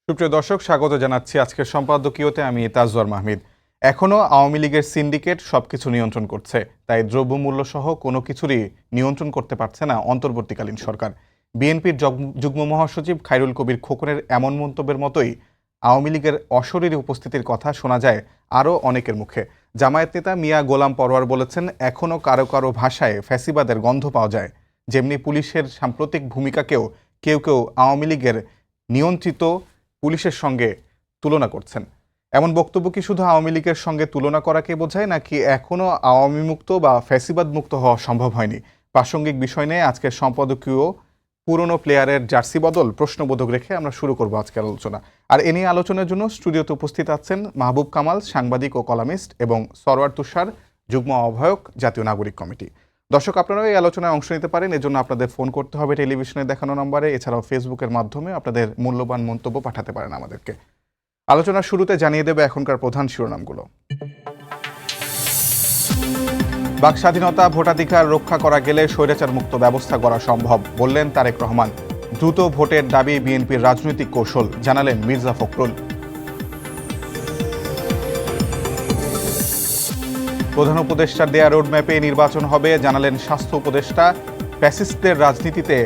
সুপ্রিয় দর্শক, স্বাগত জানাচ্ছি আজকের সম্পাদকীয়তে। আমি তাজওয়ার মাহমিদ। এখনও আওয়ামী লীগের সিন্ডিকেট সবকিছু নিয়ন্ত্রণ করছে, তাই দ্রব্যমূল্য সহ কোনো কিছুরই নিয়ন্ত্রণ করতে পারছে না অন্তর্বর্তীকালীন সরকার। বিএনপির যুগ্ম মহাসচিব খায়রুল কবির খোকনের এমন মন্তব্যের মতোই আওয়ামী লীগের অশরীরী উপস্থিতির কথা শোনা যায় আরও অনেকের মুখে। জামায়াত নেতা মিয়া গোলাম পরোয়ার বলেছেন, এখনও কারো কারো ভাষায় ফ্যাসিবাদের গন্ধ পাওয়া যায়। যেমনি পুলিশের সাম্প্রতিক ভূমিকাকেও কেউ কেউ আওয়ামী লীগের নিয়ন্ত্রিত পুলিশের সঙ্গে তুলনা করছেন। এমন বক্তব্য কি শুধু আওয়ামী লীগের সঙ্গে তুলনা করাকে বোঝায়, নাকি এখনও আওয়ামী মুক্ত বা ফ্যাসিবাদ মুক্ত হওয়া সম্ভব হয়নি? প্রাসঙ্গিক বিষয় নিয়ে আজকের সম্পাদকীয় পুরনো প্লেয়ারের জার্সি বদল প্রশ্নবোধক রেখে আমরা শুরু করব আজকের আলোচনা। আর এ নিয়ে আলোচনার জন্য স্টুডিওতে উপস্থিত আছেন মাহবুব কামাল, সাংবাদিক ও কলামিস্ট, এবং সরওয়ার তুষার, যুগ্ম আহ্বায়ক, জাতীয় নাগরিক কমিটি। দর্শক, আপনারাও এই আলোচনায় অংশ নিতে পারেন। এজন্য আপনাদের ফোন করতে হবে টেলিভিশনে দেখানো নম্বরে। এছাড়াও ফেসবুকের মাধ্যমে আপনাদের মূল্যবান মন্তব্য পাঠাতে পারেন আমাদেরকে। আলোচনার শুরুতে জানিয়ে দেবে এখনকার প্রধান শিরোনামগুলো। বাক স্বাধীনতা, ভোটাধিকার রক্ষা করা গেলে স্বৈরাচার মুক্ত ব্যবস্থা করা সম্ভব, বললেন তারেক রহমান। দ্রুত ভোটের দাবি বিএনপির রাজনৈতিক কৌশল, জানালেন মির্জা ফখরুল। প্রধান উপদেষ্টার দেয়া রোডম্যাপে নির্বাচন হবে, জানালেন স্বাস্থ্য উপদেষ্টা। ফ্যাসিস্টদের রাজনীতিতে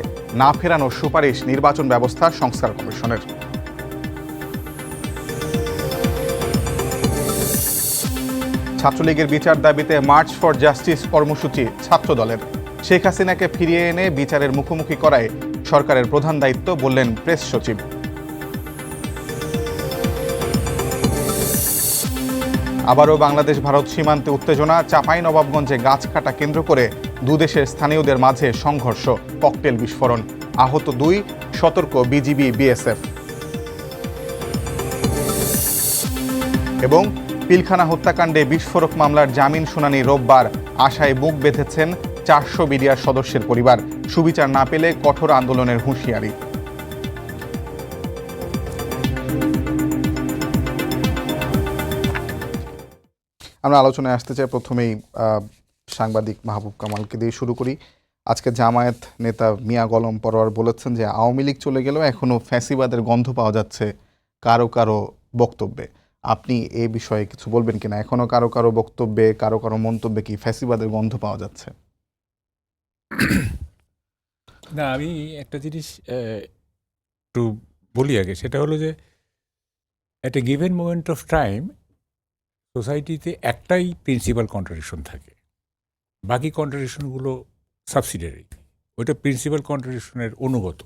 না ফেরানোর সুপারিশ নির্বাচন ব্যবস্থা সংস্কার কমিশনের। ছাত্রলীগের বিচার দাবিতে মার্চ ফর জাস্টিস কর্মসূচি ছাত্রদলের। শেখ হাসিনাকে ফিরিয়ে এনে বিচারের মুখোমুখি করায় সরকারের প্রধান দায়িত্ব, বললেন প্রেস সচিব। আবারও বাংলাদেশ ভারত সীমান্তে উত্তেজনা, চাঁপাইনবাবগঞ্জে গাছ কাটা কেন্দ্র করে দুদেশের স্থানীয়দের মাঝে সংঘর্ষ, ককটেল বিস্ফোরণ, আহত 2, সতর্ক বিজিবি বিএসএফ। এবং পিলখানা হত্যাকাণ্ডে বিস্ফোরক মামলার জামিন শুনানি রোববার, আশায় বুক বেঁধেছেন 400 বিডিআর সদস্যের পরিবার। সুবিচার না পেলে কঠোর আন্দোলনের হুঁশিয়ারি। আমরা আলোচনায় আসতে চাই। প্রথমেই সাংবাদিক মাহবুব কামালকে দিয়ে শুরু করি। আজকে জামায়াত নেতা মিয়া গোলাম পরোয়ার বলেছেন যে আওয়ামী লীগ চলে গেলেও এখনও ফ্যাসিবাদের গন্ধ পাওয়া যাচ্ছে কারো কারো বক্তব্যে। আপনি এই বিষয়ে কিছু বলবেন কিনা? এখনও কারো কারো বক্তব্যে, কারো কারো মন্তব্যে কি ফ্যাসিবাদের গন্ধ পাওয়া যাচ্ছে? না, আমি একটা জিনিস একটু বলি আগে। সেটা হলো যে এট a given moment of time সোসাইটিতে একটাই প্রিন্সিপাল কন্ট্রাডিকশন থাকে, বাকি কন্ট্রাডিকশনগুলো সাবসিডিয়ারি। ওইটা প্রিন্সিপাল কন্ট্রাডিকশনের অনুগত।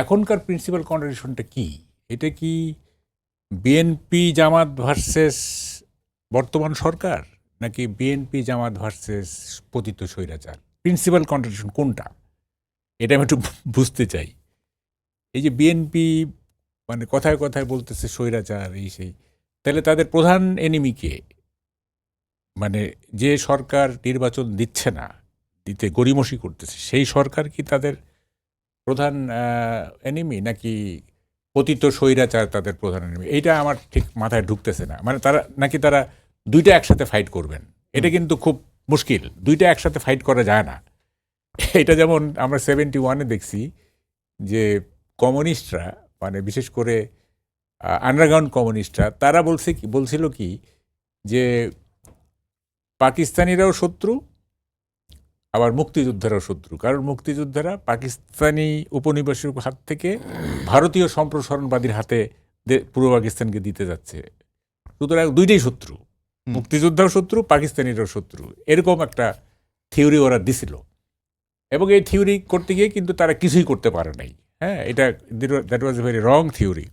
এখনকার প্রিন্সিপাল কন্ট্রাডিকশনটা কি? এটা কি বিএনপি জামাত ভার্সেস বর্তমান সরকার, নাকি বিএনপি জামাত ভার্সেস পতিত স্বৈরাচার? প্রিন্সিপাল কন্ট্রাডিকশন কোনটা, এটা আমি একটু বুঝতে চাই। এই যে বিএনপি মানে কথায় কথায় বলতেছে স্বৈরাচার এই সেই, তাহলে তাদের প্রধান এনিমিকে, মানে যে সরকার নির্বাচন দিচ্ছে না, দিতে গড়িমসি করতেছে, সেই সরকার কি তাদের প্রধান এনিমি, নাকি পতিত স্বৈরাচার তাদের প্রধান এনিমি? এইটা আমার ঠিক মাথায় ঢুকতেছে না। মানে তারা দুইটা একসাথে ফাইট করবেন, এটা কিন্তু খুব মুশকিল। দুইটা একসাথে ফাইট করা যায় না। এটা যেমন আমরা 71-এ দেখছি যে কমিউনিস্টরা, মানে বিশেষ করে আন্ডারগ্রাউন্ড কমিউনিস্টরা, তারা বলছিল কি যে পাকিস্তানিরাও শত্রু, আবার মুক্তিযোদ্ধারাও শত্রু। কারণ মুক্তিযোদ্ধারা পাকিস্তানি উপনিবেশের হাত থেকে ভারতীয় সম্প্রসারণবাদীর হাতে পূর্ব পাকিস্তানকে দিতে যাচ্ছে। সুতরাং দুইটাই শত্রু, মুক্তিযোদ্ধাও শত্রু, পাকিস্তানিরাও শত্রু। এরকম একটা থিওরি ওরা দিছিল, এবং এই থিওরি করতে গিয়ে কিন্তু তারা কিছুই করতে পারে নাই। হ্যাঁ, এটা that was a very wrong theory.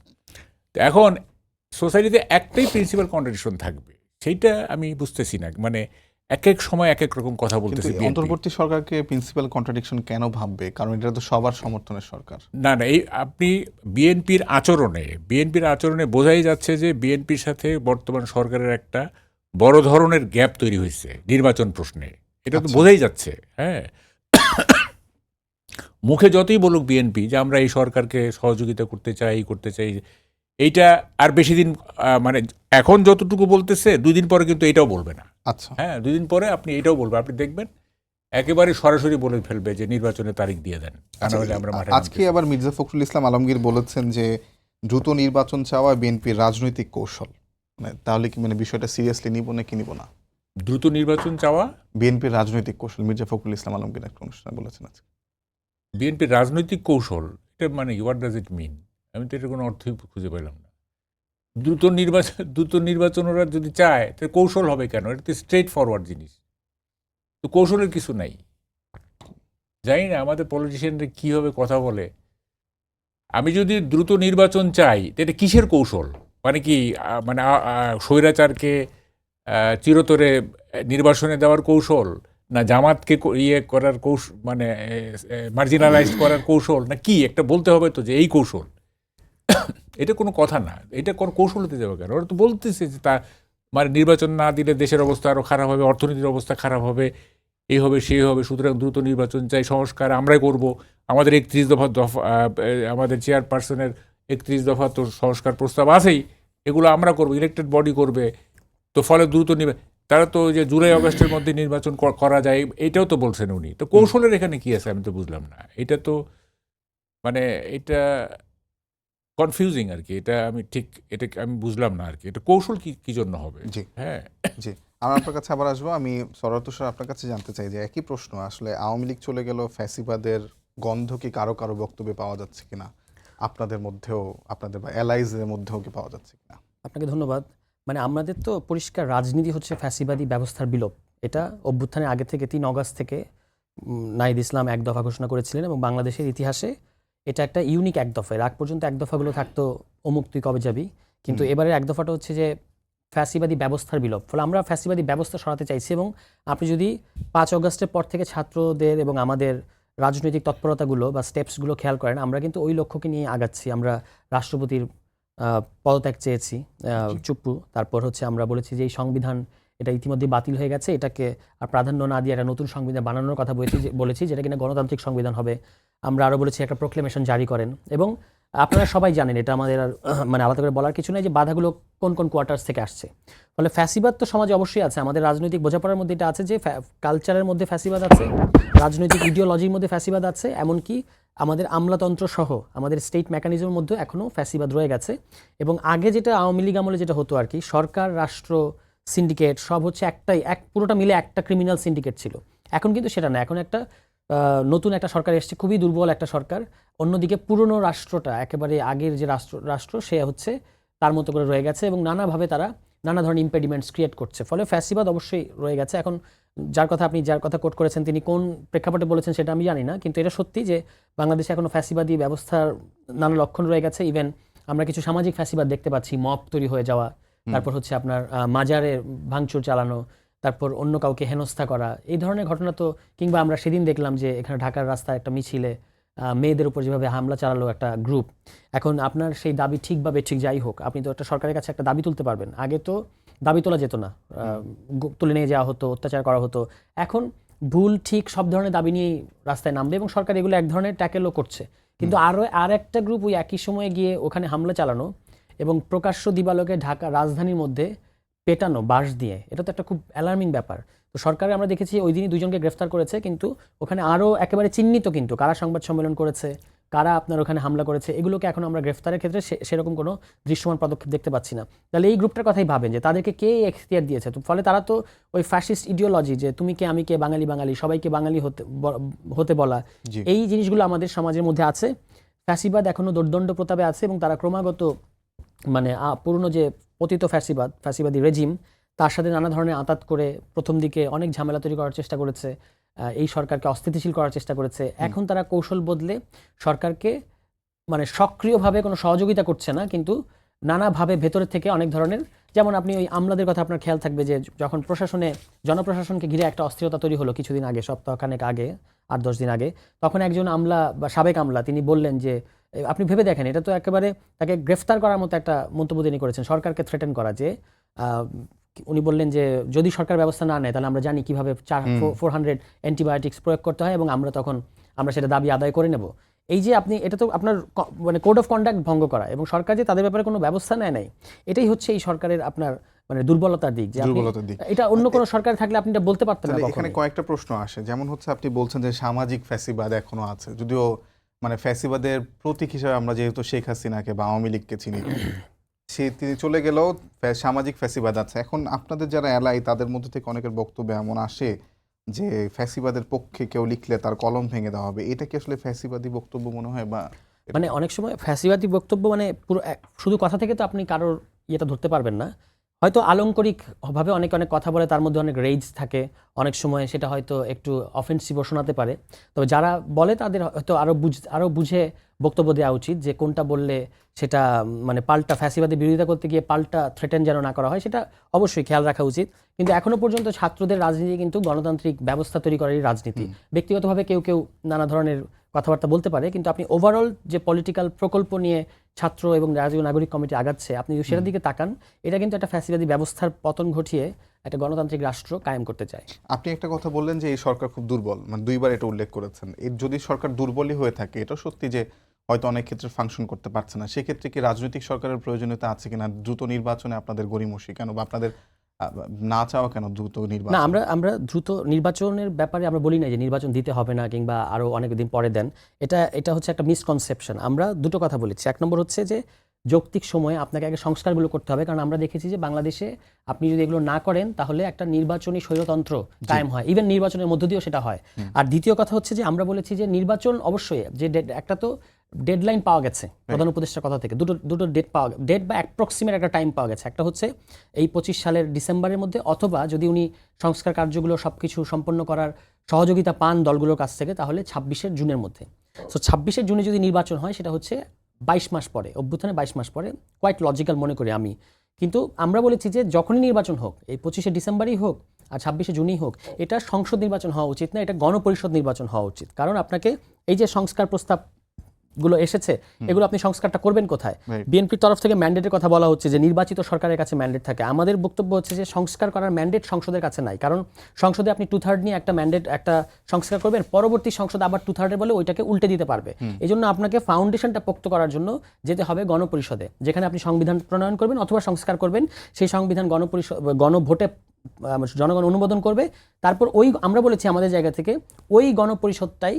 এখন সোসাইটিতে একটাই প্রিন্সিপাল কন্ট্রাডিকশন থাকবে, সেইটা আমি বুঝতেছি না। মানে এক এক সময় এক এক রকম কথা বলতেছে। অন্তর্বর্তী সরকারকে প্রিন্সিপাল কন্ট্রাডিকশন কেন ভাববে? কারণ এটা তো সবার সমর্থনের সরকার। না, এই আপনি বিএনপির আচরণে বোঝাই যাচ্ছে যে বিএনপির সাথে বর্তমান সরকারের একটা বড় ধরনের গ্যাপ তৈরি হয়েছে নির্বাচন প্রশ্নে। এটা তো বোঝাই যাচ্ছে। হ্যাঁ, মুখে যতই বলুক বিএনপি যে আমরা এই সরকারকে সহযোগিতা করতে চাই, এইটা আর বেশি দিন, মানে এখন যতটুকু বলতেছে 2 দিন পরে কিন্তু এটাও বলবে না। আচ্ছা, হ্যাঁ, 2 দিন পরে আপনি এটাও বলবে। আপনি দেখবেন একেবারে সরাসরি বলে ফেলবে যে নির্বাচনের তারিখ দিয়ে দেন, তা না হলে আমরা মাঠে আজকে আবার মির্জা ফখরুল ইসলাম আলমগীর বলেছেন যে দ্রুত নির্বাচন চাওয়া বিএনপির রাজনৈতিক কৌশল। মানে তাহলে কি মানে বিষয়টা সিরিয়াসলি নিব নাকি নিব না? দ্রুত নির্বাচন চাওয়া বিএনপির রাজনৈতিক কৌশল মির্জা ফখরুল ইসলাম আলমগীর একটা অনুষ্ঠানে বলেছেন আজকে। বিএনপির রাজনৈতিক কৌশল, এটা মানে হোয়াট ডাজ ইট মিন? আমি তো এটার কোনো অর্থই খুঁজে পেলাম না। দ্রুত নির্বাচন ওরা যদি চায় তাহলে কৌশল হবে কেন? এটা তো স্ট্রেট ফরওয়ার্ড জিনিস, তো কৌশলের কিছু নাই। জানি না আমাদের পলিটিশিয়ানরা কীভাবে কথা বলে। আমি যদি দ্রুত নির্বাচন চাই এটা কিসের কৌশল? মানে কি মানে স্বৈরাচারকে চিরতরে নির্বাসনে দেওয়ার কৌশল, না জামাতকে ইয়ে করার কৌশল, মানে মার্জিনালাইজ করার কৌশল, না কি একটা বলতে হবে তো যে এই কৌশল। এটা কোনো কথা না, এটা কোনো কৌশল হতে যাবে কেন? ওরা তো বলতেছে যে তা মানে নির্বাচন না দিলে দেশের অবস্থা আরও খারাপ হবে, অর্থনীতির অবস্থা খারাপ হবে, এই হবে সেই হবে, সুতরাং দ্রুত নির্বাচন চাই, সংস্কার আমরাই করব। আমাদের 31 দফা আমাদের চেয়ারপারসনের 31 দফা তো সংস্কার প্রস্তাব আছেই, এগুলো আমরা করব, ইলেক্টেড বডি করবে, তো ফলে দ্রুত তারা তো যে জুলাই আগস্টের মধ্যে নির্বাচন করা যায় এটাও তো বলছেন উনি। তো কৌশলের এখানে কি আছে আমি তো বুঝলাম না। এটা তো মানে এটা কনফিউজিং আর কি। এটা আমি বুঝলাম না আর কি, এটা কৌশল কি জন্য হবে? জি হ্যাঁ জি, আমি আপনার কাছে আবার আসবো। আমি সরোয়ার তুষার আপনার কাছে জানতে চাই যে একই প্রশ্ন, আসলে আওয়ামী লীগ চলে গেল, ফ্যাসিবাদের গন্ধ কি কারো কারো বক্তব্যে পাওয়া যাচ্ছে কিনা আপনাদের মধ্যেও, আপনাদের বা অ্যালাইজের মধ্যেও কি পাওয়া যাচ্ছে কিনা? আপনাকে ধন্যবাদ। মানে আমাদের তো পরিষ্কার রাজনীতি হচ্ছে ফ্যাসিবাদী ব্যবস্থার বিলোপ। এটা অভ্যুত্থানের আগে থেকে 3 অগাস্ট থেকে নাহিদ ইসলাম এক দফা ঘোষণা করেছিলেন এবং বাংলাদেশের ইতিহাসে এটা একটা ইউনিক এক দফা। এর আগ পর্যন্ত এক দফাগুলো থাকতো অমুক তুই কবে যাবি, কিন্তু এবারের এক দফাটা হচ্ছে যে ফ্যাসিবাদী ব্যবস্থার বিলোপ। ফলে আমরা ফ্যাসিবাদী ব্যবস্থা সরাতে চাইছি এবং আপনি যদি 5 অগাস্টের পর থেকে ছাত্রদের এবং আমাদের রাজনৈতিক তৎপরতাগুলো বা স্টেপসগুলো খেয়াল করেন, আমরা কিন্তু ওই লক্ষ্যকে নিয়ে আগাচ্ছি। আমরা রাষ্ট্রপতির পদত্যাগ চেয়েছি, চুপ্পু। তারপর হচ্ছে আমরা বলেছি যে এই সংবিধান এটা ইতিমধ্যে বাতিল হয়ে গেছে, এটাকে আর প্রাধান্য না দিয়ে একটা নতুন সংবিধান বানানোর কথা বলেছি যেটা কিনা গণতান্ত্রিক সংবিধান হবে। আমরা আরও বলেছি একটা প্রোক্লেমেশন জারি করেন। এবং আপনারা সবাই জানেন, এটা আমাদের আর মানে আলাদা করে বলার কিছু নেই যে বাধাগুলো কোন কোন কোয়ার্টার্স থেকে আসছে। ফলে ফ্যাসিবাদ তো সমাজে অবশ্যই আছে, আমাদের রাজনৈতিক বোঝাপড়ার মধ্যে এটা আছে যে কালচারের মধ্যে ফ্যাসিবাদ আছে, রাজনৈতিক ইডিওলজির মধ্যে ফ্যাসিবাদ আছে, এমনকি আমাদের আমলাতন্ত্র সহ আমাদের স্টেট মেকানিজমের মধ্যে এখনও ফ্যাসিবাদ রয়ে গেছে। এবং আগে যেটা আওয়ামী লীগ আমলে যেটা হতো আর কি, সরকার রাষ্ট্র সিন্ডিকেট সব হচ্ছে পুরোটা মিলে একটা ক্রিমিনাল সিন্ডিকেট ছিল। এখন কিন্তু সেটা না, এখন একটা নতুন একটা সরকার এসছে, খুবই দুর্বল একটা সরকার। অন্যদিকে পুরনো রাষ্ট্রটা একেবারে আগের যে রাষ্ট্র সে হচ্ছে তার মতো করে রয়ে গেছে এবং নানাভাবে তারা নানা ধরনের ইম্পেডিমেন্টস ক্রিয়েট করছে। ফলে ফ্যাসিবাদ অবশ্যই রয়ে গেছে। এখন যার কথা কোট করেছেন তিনি কোন প্রেক্ষাপটে বলেছেন সেটা আমি জানি না, কিন্তু এটা সত্যি যে বাংলাদেশে এখনো ফ্যাসিবাদী ব্যবস্থার নানা লক্ষণ রয়ে গেছে। ইভেন আমরা কিছু সামাজিক ফ্যাসিবাদ দেখতে পাচ্ছি, মব তৈরি হয়ে যাওয়া, তারপর হচ্ছে আপনার মাজারে ভাঙচুর চালানো, তারপর অন্য কাউকে হেনস্থা করা, এই ধরনের ঘটনা তো। কিংবা আমরা সেদিন দেখলাম যে এখানে ঢাকার রাস্তায় একটা মিছিলে মেয়েদের উপর যেভাবে হামলা চালালো একটা গ্রুপ। এখন আপনার সেই দাবি ঠিক বা বেঠিক যাই হোক, আপনি তো একটা সরকারের কাছে একটা দাবি তুলতে পারবেন। আগে তো দাবি তোলা যেত না, তুলে নিয়ে যাওয়া হতো, অত্যাচার করা হতো। এখন ভুল ঠিক সব ধরনের দাবি নিয়েই রাস্তায় নামবে এবং সরকার এগুলো এক ধরনের ট্যাকেলও করছে। কিন্তু আর একটা গ্রুপ ওই একই সময়ে গিয়ে ওখানে হামলা চালানো এবং প্রকাশ্য দিবালোকে ঢাকা রাজধানীর মধ্যে পেটানো বাঁশ দিয়ে, এটা তো একটা খুব অ্যালার্মিং ব্যাপার। তো সরকারে আমরা দেখেছি ওই দিনই 2 জনকে গ্রেফতার করেছে, কিন্তু ওখানে আরও একেবারে চিহ্নিত কিন্তু কারা সংবাদ সম্মেলন করেছে, কারা আপনার ওখানে হামলা করেছে, এগুলোকে এখন আমরা গ্রেফতারের ক্ষেত্রে সেরকম কোনো দৃশ্যমান পদক্ষেপ দেখতে পাচ্ছি না। তাহলে এই গ্রুপটার কথাই ভাবেন যে তাদেরকে কে এখতিয়ার দিয়েছে। তো ফলে তারা তো ওই ফ্যাসিস্ট ইডিওলজি যে তুমি কে আমি কে, বাঙালি সবাইকে বাঙালি হতে বলা, এই জিনিসগুলো আমাদের সমাজের মধ্যে আছে। ফ্যাসিবাদ এখনও দোর্দণ্ড প্রতাপে আছে এবং তারা ক্রমাগত মানে পুরনো যে পতিত ফ্যাসিবাদী রেজিম তার সাথে নানা ধরনের আঁতাত করে প্রথম দিকে অনেক ঝামেলা তৈরি করার চেষ্টা করেছে, এই সরকারকে অস্থিতিশীল করার চেষ্টা করেছে। এখন তারা কৌশল বদলে সরকারকে মানে সক্রিয়ভাবে কোনো সহযোগিতা করছে না, কিন্তু নানাভাবে ভেতরের থেকে অনেক ধরনের, যেমন আপনি ওই আমলাদের কথা আপনার খেয়াল থাকবে যে যখন জনপ্রশাসনকে ঘিরে একটা অস্থিরতা তৈরি হলো কিছুদিন আগে, সপ্তাহখানেক আগে, 8-10 দিন আগে, তখন একজন আমলা বা সাবেক আমলা তিনি বললেন যে আপনি ভেবে দেখেন, এটা তো একেবারে তাকে গ্রেফতার করার মতো একটা মন্তব্য তিনি করেছেন, সরকারকে থ্রেটেন করা। যে উনি বললেন যে যদি সরকার ব্যবস্থা না নেয় তাহলে আমরা জানি কিভাবে 400 অ্যান্টিবায়োটিক্স প্রয়োগ করতে হয় এবং আমরা সেটা দাবি আদায় করে নেব। এই যে আপনি, এটা তো আপনার মানে কোড অফ কন্ডাক্ট ভঙ্গ করা, এবং সরকার যে তাদের ব্যাপারে কোনো ব্যবস্থা নেয় নাই, এটাই হচ্ছে এই সরকারের আপনার মানে দুর্বলতার দিক যে আপনি দুর্বলতার দিক। এটা অন্য কোনো সরকার থাকলে আপনি এটা বলতে পারতেন না তাহলে কখনোই। এখানে কয়েকটা প্রশ্ন আসে, যেমন হচ্ছে আপনি বলছেন যে সামাজিক ফ্যাসিবাদ এখনো আছে, যদিও মানে ফ্যাসিবাদের প্রতীক হিসেবে আমরা যেহেতু শেখ হাসিনাকে বা আওয়ামী লীগকে চিনি, তিনি চলে গেলেও সামাজিক ফ্যাসিবাদ আছে। এখন আপনাদের যারা এলাই তাদের মধ্যে থেকে অনেকের বক্তব্য এমন আসে যে ফ্যাসিবাদের পক্ষে কেউ লিখলে তার কলম ভেঙে দেওয়া হবে, এটা কি আসলে ফ্যাসিবাদী বক্তব্য মনে হয়? বা মানে অনেক সময় ফ্যাসিবাদী বক্তব্য মানে পুরো শুধু কথা থেকে তো আপনি কারোর ইয়েটা ধরতে পারবেন না। হয়তো আলংকরিক ভাবে অনেক অনেক কথা বলে, তার মধ্যে অনেক রেজ থাকে, অনেক সময় সেটা হয়তো একটু অফেন্সিভও শোনাতে পারে। তবে যারা বলে তাদের হয়তো আরও বুঝে বক্তব্য দেওয়া উচিত যে কোনটা বললে সেটা মানে পাল্টা ফ্যাসিবাদী বিরোধিতা করতে গিয়ে পাল্টা থ্রেটেন যেন না করা হয়, সেটা অবশ্যই খেয়াল রাখা উচিত। কিন্তু এখনো পর্যন্ত ছাত্রদের রাজনীতি কিন্তু গণতান্ত্রিক ব্যবস্থা তৈরি করারই রাজনীতি। ব্যক্তিগতভাবে কেউ কেউ নানা ধরনের কথাবার্তা বলতে পারে, কিন্তু আপনি ওভারঅল যে পলিটিক্যাল প্রকল্প নিয়ে ছাত্র এবং জাতীয় নাগরিক কমিটি আগাচ্ছে, আপনি যদি সেটার দিকে তাকান, এটা কিন্তু একটা ফ্যাসিবাদী ব্যবস্থার পতন ঘটিয়ে একটা গণতান্ত্রিক রাষ্ট্র কায়েম করতে চায়। আপনি একটা কথা বললেন যে এই সরকার খুব দুর্বল, মানে দুইবার এটা উল্লেখ করেছেন। এর যদি সরকার দুর্বলই হয়ে থাকে, এটা সত্যি যে হয়তো অনেক ক্ষেত্রে ফাংশন করতে পারছে না, সেক্ষেত্রে কি রাজনৈতিক সরকারের প্রয়োজনীয়তা আছে কিনা? দ্রুত নির্বাচনে আপনাদের গড়িমসি কেন, বা আপনাদের না চাওয়া কেন দ্রুত নির্বাচন? না, আমরা দ্রুত নির্বাচনের ব্যাপারে আমরা বলি না যে নির্বাচন দিতে হবে না কিংবা আরও অনেক দিন পরে দেন। এটা হচ্ছে একটা মিসকনসেপশন। আমরা দুটো কথা বলেছি। এক নম্বর হচ্ছে যে যৌক্তিক সময়ে আপনাকে আগে সংস্কারগুলো করতে হবে, কারণ আমরা দেখেছি যে বাংলাদেশে আপনি যদি এগুলো না করেন তাহলে একটা নির্বাচনী স্বৈরতন্ত্র কায়েম হয়, ইভেন নির্বাচনের মধ্য দিয়েও সেটা হয়। আর দ্বিতীয় কথা হচ্ছে যে আমরা বলেছি যে নির্বাচন অবশ্যই যে একটা তো ডেডলাইন পাওয়া গেছে প্রধান উপদেষ্টার কথা থেকে, দুটো ডেট বা অ্যাপ্রক্সিমেট একটা টাইম পাওয়া গেছে। একটা হচ্ছে এই 25 সালের ডিসেম্বরের মধ্যে, অথবা যদি উনি সংস্কার কার্যগুলো সবকিছু সম্পন্ন করার সহযোগিতা পান দলগুলোর কাছ থেকে, তাহলে 26 জুনের মধ্যে। সো 26 জুনে যদি নির্বাচন হয় সেটা হচ্ছে 22 মাস পরে, অভ্যুত্থানে 22 মাস পরে, কোয়াইট লজিক্যাল মনে করি আমি। কিন্তু আমরা বলেছি যে যখনই নির্বাচন হোক, এই 25 ডিসেম্বরই হোক আর 26 জুনই হোক, এটা সংসদ নির্বাচন হওয়া উচিত না, এটা গণপরিষদ নির্বাচন হওয়া উচিত। কারণ আপনাকে এই যে সংস্কার প্রস্তাবগুলো এসেছে, এগুলো আপনি সংস্কারটা করবেন কোথায়? বিএনপির তরফ থেকে ম্যান্ডেটের কথা বলা হচ্ছে যে নির্বাচিত সরকারের কাছে ম্যান্ডেট থাকে। আমাদের বক্তব্য হচ্ছে যে সংস্কার করার ম্যান্ডেট সংসদের কাছে নাই, কারণ সংসদে আপনি 2/3 নিয়ে একটা ম্যান্ডেট একটা সংস্কার করবেন, পরবর্তী সংসদ আবার 2/3 বলে ওইটাকে উল্টে দিতে পারবে। এই জন্য আপনাকে ফাউন্ডেশনটা পোক্ত করার জন্য যেতে হবে গণপরিষদে, যেখানে আপনি সংবিধান প্রণয়ন করবেন অথবা সংস্কার করবেন। সেই সংবিধান গণভোটে জনগণ অনুমোদন করবে। তারপর আমরা বলেছি আমাদের জায়গা থেকে ওই গণপরিষদটাই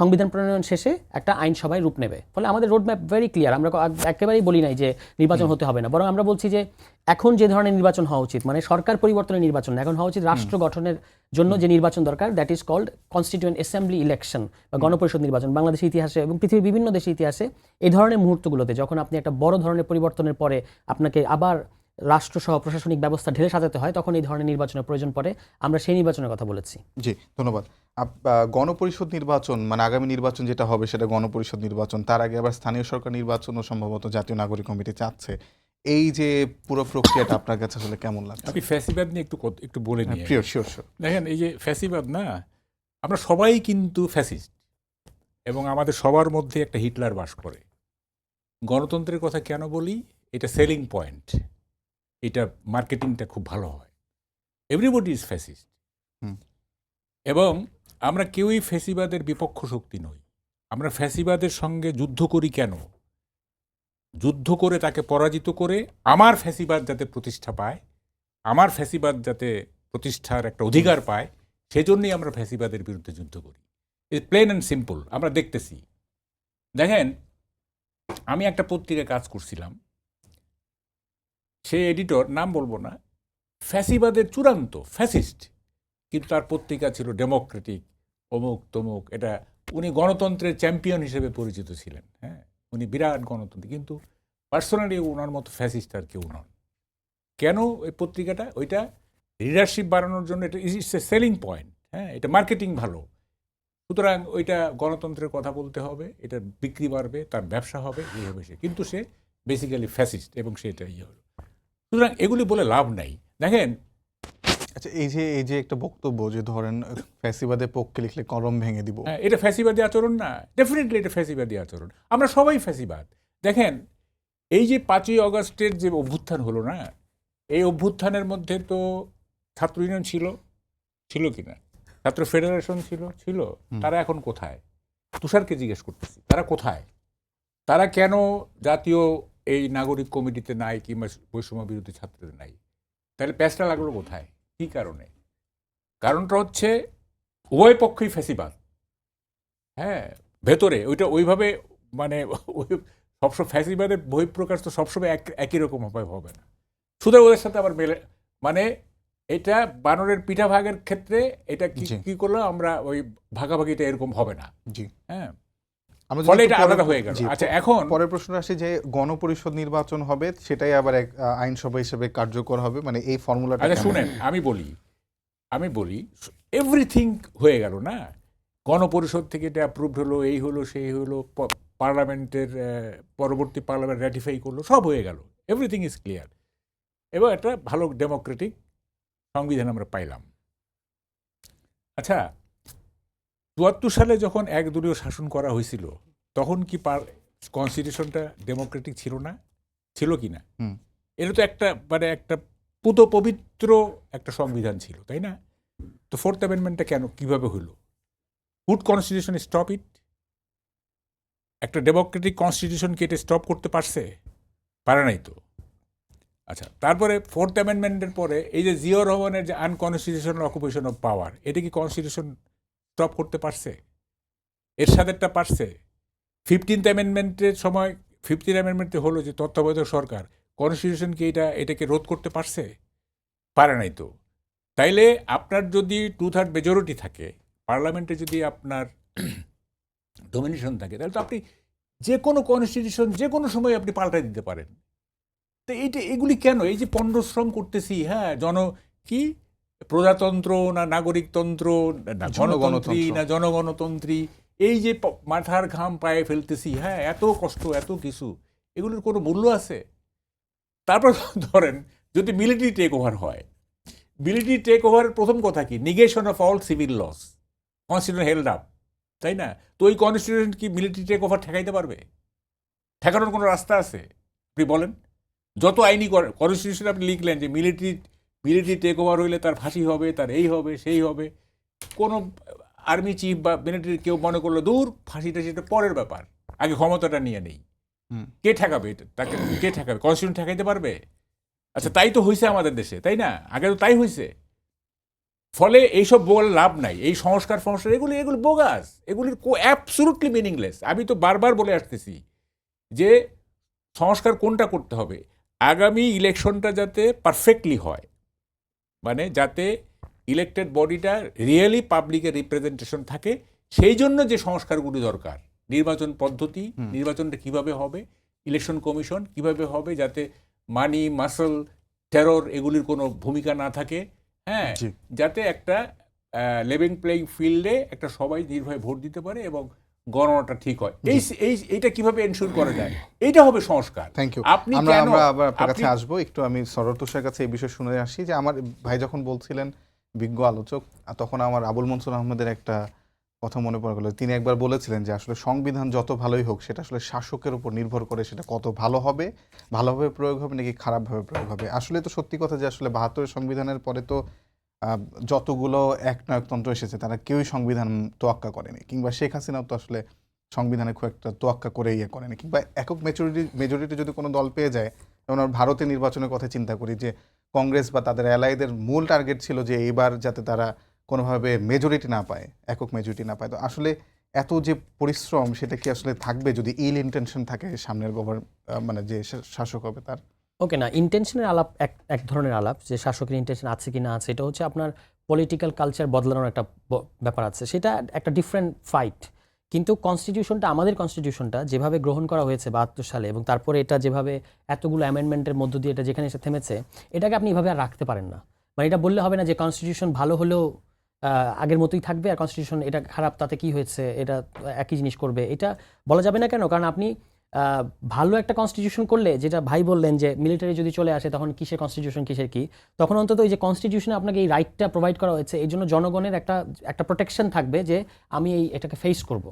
সংবিধান প্রণয়ন শেষে একটা আইনসভায় রূপ নেবে। ফলে আমাদের রোডম্যাপ ভেরি ক্লিয়ার। আমরা একেবারেই বলি নাই যে নির্বাচন হতে হবে না, বরং আমরা বলছি যে এখন যে ধরনের নির্বাচন হওয়া উচিত, মানে সরকার পরিবর্তনের নির্বাচন, এখন হওয়া উচিত রাষ্ট্র গঠনের জন্য যে নির্বাচন দরকার, that is called constituent assembly election বা গণপরিষদ নির্বাচন। বাংলাদেশের ইতিহাসে এবং পৃথিবীর বিভিন্ন দেশের ইতিহাসে এই ধরনের মুহূর্তগুলোতে যখন আপনি একটা বড় ধরনের পরিবর্তনের পরে আপনাকে আবার রাষ্ট্রসহ প্রশাসনিক ব্যবস্থা ঢেলে সাজাতে হয়, তখন এই ধরনের নির্বাচনের প্রয়োজন পড়ে। আমরা সেই নির্বাচনের কথা বলেছি। জি, ধন্যবাদ। গণপরিষদ নির্বাচন মানে আগামী নির্বাচন যেটা হবে সেটা গণপরিষদ নির্বাচন, তার আগে আবার স্থানীয় সরকার নির্বাচনও সম্ভবত জাতীয় নাগরিক কমিটি চাচ্ছে। এই যে পুরো প্রক্রিয়াটা আপনার কাছে আসলে কেমন লাগছে? আমি ফ্যাসিবাদ নিয়ে একটু বলে নিই। শিওর। দেখেন, এই যে ফ্যাসিবাদ না, আমরা সবাই কিন্তু ফ্যাসিস্ট, এবং আমাদের সবার মধ্যে একটা হিটলার বাস করে। গণতন্ত্রের কথা কেন বলি? এটা সেলিং পয়েন্ট, এটা মার্কেটিংটা খুব ভালো হয়। এভরিবডি ইজ ফ্যাসিস্ট, এবং আমরা কেউই ফ্যাসিবাদের বিপক্ষ শক্তি নই। আমরা ফ্যাসিবাদের সঙ্গে যুদ্ধ করি কেন? যুদ্ধ করে তাকে পরাজিত করে আমার ফ্যাসিবাদ যাতে প্রতিষ্ঠা পায়, আমার ফ্যাসিবাদ যাতে প্রতিষ্ঠার একটা অধিকার পায়, সেজন্যই আমরা ফ্যাসিবাদের বিরুদ্ধে যুদ্ধ করি। It's plain and simple. আমরা দেখতেছি, দেখেন, আমি একটা পত্রিকায় কাজ করছিলাম, সে এডিটর, নাম বলবো না, ফ্যাসিবাদের চূড়ান্ত ফ্যাসিস্ট, কিন্তু তার পত্রিকা ছিল ডেমোক্রেটিক, অমুক তমুক। এটা উনি গণতন্ত্রের চ্যাম্পিয়ন হিসেবে পরিচিত ছিলেন। হ্যাঁ, উনি বিরাট গণতন্ত্র, কিন্তু পার্সোনালি ওনার মতো ফ্যাসিস্ট আর কেউ নন। কেন? ওই পত্রিকাটা, ওইটা লিডারশিপ বাড়ানোর জন্য, এটা ইটস এ সেলিং পয়েন্ট। হ্যাঁ, এটা মার্কেটিং ভালো, সুতরাং ওইটা গণতন্ত্রের কথা বলতে হবে, এটার বিক্রি বাড়বে, তার ব্যবসা হবে, এই হবে সে, কিন্তু সে বেসিক্যালি ফ্যাসিস্ট এবং সেটা হলো। সুতরাং এগুলি বলে লাভ নাই। দেখেন, আচ্ছা, এই যে একটা বক্তব্য যে ধরেন ফ্যাসিবাদের পক্ষে লিখলে কলম ভেঙে দিব, এটা ফ্যাসিবাদী আচরণ না? ডেফিনেটলি এটা ফ্যাসিবাদী আচরণ। আমরা সবাই ফ্যাসিবাদ। দেখেন, এই যে 5ই অগস্টের যে অভ্যুত্থান হলো না, এই অভ্যুত্থানের মধ্যে তো ছাত্র ইউনিয়ন ছিল কিনা, ছাত্র ফেডারেশন ছিল। তারা এখন কোথায়? তুষারকে জিজ্ঞেস করতেছি, তারা কোথায়? তারা কেন জাতীয় এই নাগরিক কমিটিতে নাই, কিংবা বৈষম্য বিরোধী ছাত্রদের নাই? তাহলে প্যাচটা লাগলো কোথায়, কি কারণে? কারণটা হচ্ছে উভয় পক্ষই ফ্যাসিবাদ। হ্যাঁ, ভেতরে ওইটা ওইভাবে মানে সবসময় ফ্যাসিবাদের বহিঃপ্রকাশ তো সবসময় একই রকম হবে না, সুতরাং ওদের সাথে আবার মেলে মানে এটা বানরের পিঠা ভাগের ক্ষেত্রে এটা কি করলো আমরা ওই ভাগাভাগিটা এরকম হবে না। জি, হ্যাঁ, আমরা ফলে যদি এটা একটু আলাদা হয়ে গেল। জি, আচ্ছা, এখন পরের প্রশ্ন আসি যে গণপরিষদ নির্বাচন হবে, সেটাই আবার এক আইনসভা হিসেবে কার্যকর হবে, মানে এই ফর্মুলাটা আচ্ছা কেমন? শুনেন, আমি বলি এভরিথিং হয়ে গেল না, গণপরিষদ থেকে এটা অ্যাপ্রুভড হলো, এই হলো সেই হলো, পার্লামেন্টের পরবর্তী পার্লামেন্ট র্যাটিফাই করলো, সব হয়ে গেল, এভরিথিং ইজ ক্লিয়ার, এবং একটা ভালো ডেমোক্রেটিক সংবিধান আমরা পাইলাম। আচ্ছা, ৭৪ সালে যখন একদলীয় শাসন করা হয়েছিল তখন কি কনস্টিটিউশনটা ডেমোক্রেটিক ছিল না? ছিল কি না? হুম। এটা তো একটা মানে একটা পুত পবিত্র একটা সংবিধান ছিল, তাই না? তো ফোর্থ অ্যামেন্ডমেন্টটা কেন, কিভাবে হলো? Could constitution stop it? একটা ডেমোক্রেটিক কনস্টিটিউশনকে এটা স্টপ করতে পারছে? পারে নাই তো। আচ্ছা, তারপরে ফোর্থ অ্যামেন্ডমেন্টের পরে এই যে জিয়াউর রহমানের যে আনকনস্টিটিউশনাল অকুপেশন অফ পাওয়ার, এটা কি কনস্টিটিউশন স্টপ করতে পারছে? এরশাদেরটা পারছে? 15th অ্যামেন্ডমেন্টের সময় 15th অ্যামেন্ডমেন্টে হলো যে তত্ত্বাবধায়ক সরকার, কনস্টিটিউশনকে এটাকে রোধ করতে পারছে? পারে নাই তো। তাইলে আপনার যদি 2/3 মেজরিটি থাকে, পার্লামেন্টে যদি আপনার ডমিনেশন থাকে, তাহলে তো আপনি যে কোনো কনস্টিটিউশন যে কোনো সময় আপনি পাল্টাই দিতে পারেন। তো এগুলি কেন, এই যে পণ্ডশ্রম করতেছি, হ্যাঁ, কি প্রজাতন্ত্র না নাগরিকতন্ত্র না গণতন্ত্রী না জনগণতন্ত্রী, এই যে মাথার ঘাম পায়ে ফেলতেছি, হ্যাঁ, এত কষ্ট এত কিছু, এগুলোর কোনো মূল্য আছে? তারপর ধরেন যদি মিলিটারি টেক ওভার হয়, মিলিটারি টেক ওভারের প্রথম কথা কি? Negation of all civil laws, constitution held up, তাই না? তো ওই কনস্টিটিউশন কি মিলিটারি টেক ওভার ঠেকাইতে পারবে? ঠেকানোর কোনো রাস্তা আছে? আপনি বলেন। যত আইনি কনস্টিটিউশন আপনি লিখলেন যে মিলিটারি টেক ওভার হইলে তার ফাঁসি হবে, তার এই হবে সেই হবে, কোনো আর্মি চিফ বা মিলিটারি কেউ মনে করলো দূর ফাঁসিটা সেটা পরের ব্যাপার, আগে ক্ষমতাটা নিয়ে নেই। কে ঠেকাবে এটা? তাকে কে ঠেকাবে? কনস্টিটিউশন ঠেকাইতে পারবে? আচ্ছা, তাই তো হয়েছে আমাদের দেশে, তাই না? আগে তো তাই হয়েছে। ফলে এইসব বলে লাভ নাই, এই সংস্কার এগুলি বোগাস, এগুলির অ্যাবসলুটলি মিনিংলেস। আমি তো বারবার বলে আসতেছি যে সংস্কার কোনটা করতে হবে, আগামী ইলেকশনটা যাতে পারফেক্টলি হয়, মানে যাতে ইলেক্টেড বডিটা রিয়েলি পাবলিকের রিপ্রেজেন্টেশন থাকে, সেই জন্য যে সংস্কারগুলি দরকার, নির্বাচন পদ্ধতি, নির্বাচনটা কিভাবে হবে, ইলেকশন কমিশন কিভাবে হবে, যাতে মানি মাসল টেরর এগুলির কোনো ভূমিকা না থাকে, হ্যাঁ, যাতে একটা লেভেল প্লেইং ফিল্ডে একটা সবাই নির্ভয়ে ভোট দিতে পারে এবং গণনাটা ঠিক হয়। এইটা কিভাবে এনশিওর করা যায়, এইটা হবে সংস্কার। Thank you. আপনি আমরা কেন আবার আপনার কাছে আসবো, একটু আমি সরোজ তুষার কাছে এই বিষয়ে শুনে আসি যে আমার ভাই যখন বলছিলেন বিজ্ঞ আলোচক, তখন আমার আবুল মনসুর আহমেদের একটা কথা মনে পড়ে গেল। তিনি একবার বলেছিলেন যে আসলে সংবিধান যত ভালোই হোক, সেটা আসলে শাসকের উপর নির্ভর করে, সেটা কত ভালো হবে, ভালোভাবে প্রয়োগ হবে নাকি খারাপভাবে প্রয়োগ হবে। আসলে তো সত্যি কথা যে আসলে ৭২ সংবিধানের পরে তো যতগুলো একনায়কতন্ত্র এসেছে তারা কেউই সংবিধান তোয়াক্কা করেনি, কিংবা শেখ হাসিনাও তো আসলে সংবিধানে খুব একটা তোয়াক্কা করে করেনি, কিংবা একক মেজরিটি যদি কোনো দল পেয়ে যায়, যেমন আমরা ভারতের নির্বাচনের কথা চিন্তা করি যে কংগ্রেস বা তাদের অ্যালাইদের মূল টার্গেট ছিল যে এবার যাতে তারা কোনোভাবে মেজরিটি না পায়, একক মেজরিটি না পায়। তো আসলে এত যে পরিশ্রম, সেটা কি আসলে থাকবে যদি ইল ইন্টেনশন থাকে সামনের মানে যে শাসক হবে তার? ওকে, না, ইন্টেনশনের আলাপ এক ধরনের আলাপ, যে শাসকের ইন্টেনশন আছে কি না আছে, এটা হচ্ছে আপনার পলিটিক্যাল কালচার বদলানোর একটা ব্যাপার আছে, সেটা একটা ডিফারেন্ট ফাইট। কিন্তু কনস্টিটিউশনটা, আমাদের কনস্টিটিউশনটা যেভাবে গ্রহণ করা হয়েছে ৭২ সালে, এবং তারপরে এটা যেভাবে এতগুলো অ্যামেন্ডমেন্টের মধ্য দিয়ে এটা যেখানে এসে থেমেছে, এটাকে আপনি এভাবে আর রাখতে পারেন না। মানে এটা বললে হবে না যে কনস্টিটিউশন ভালো হলেও আগের মতোই থাকবে, আর কনস্টিটিউশন এটা খারাপ তাতে কি হয়েছে, এটা একই জিনিস করবে, এটা বলা যাবে না। কেন? কারণ আপনি ভালো একটা কনস্টিটিউশন করলে, যেটা ভাই বললেন যে মিলিটারি যদি চলে আসে তখন কিসের কনস্টিটিউশন কিসের কি, তখন অন্তত এই যে কনস্টিটিউশনে আপনাকে এই রাইটটা প্রোভাইড করা হয়েছে, এই জন্য জনগণের একটা প্রোটেকশন থাকবে যে আমি এটাকে ফেস করব,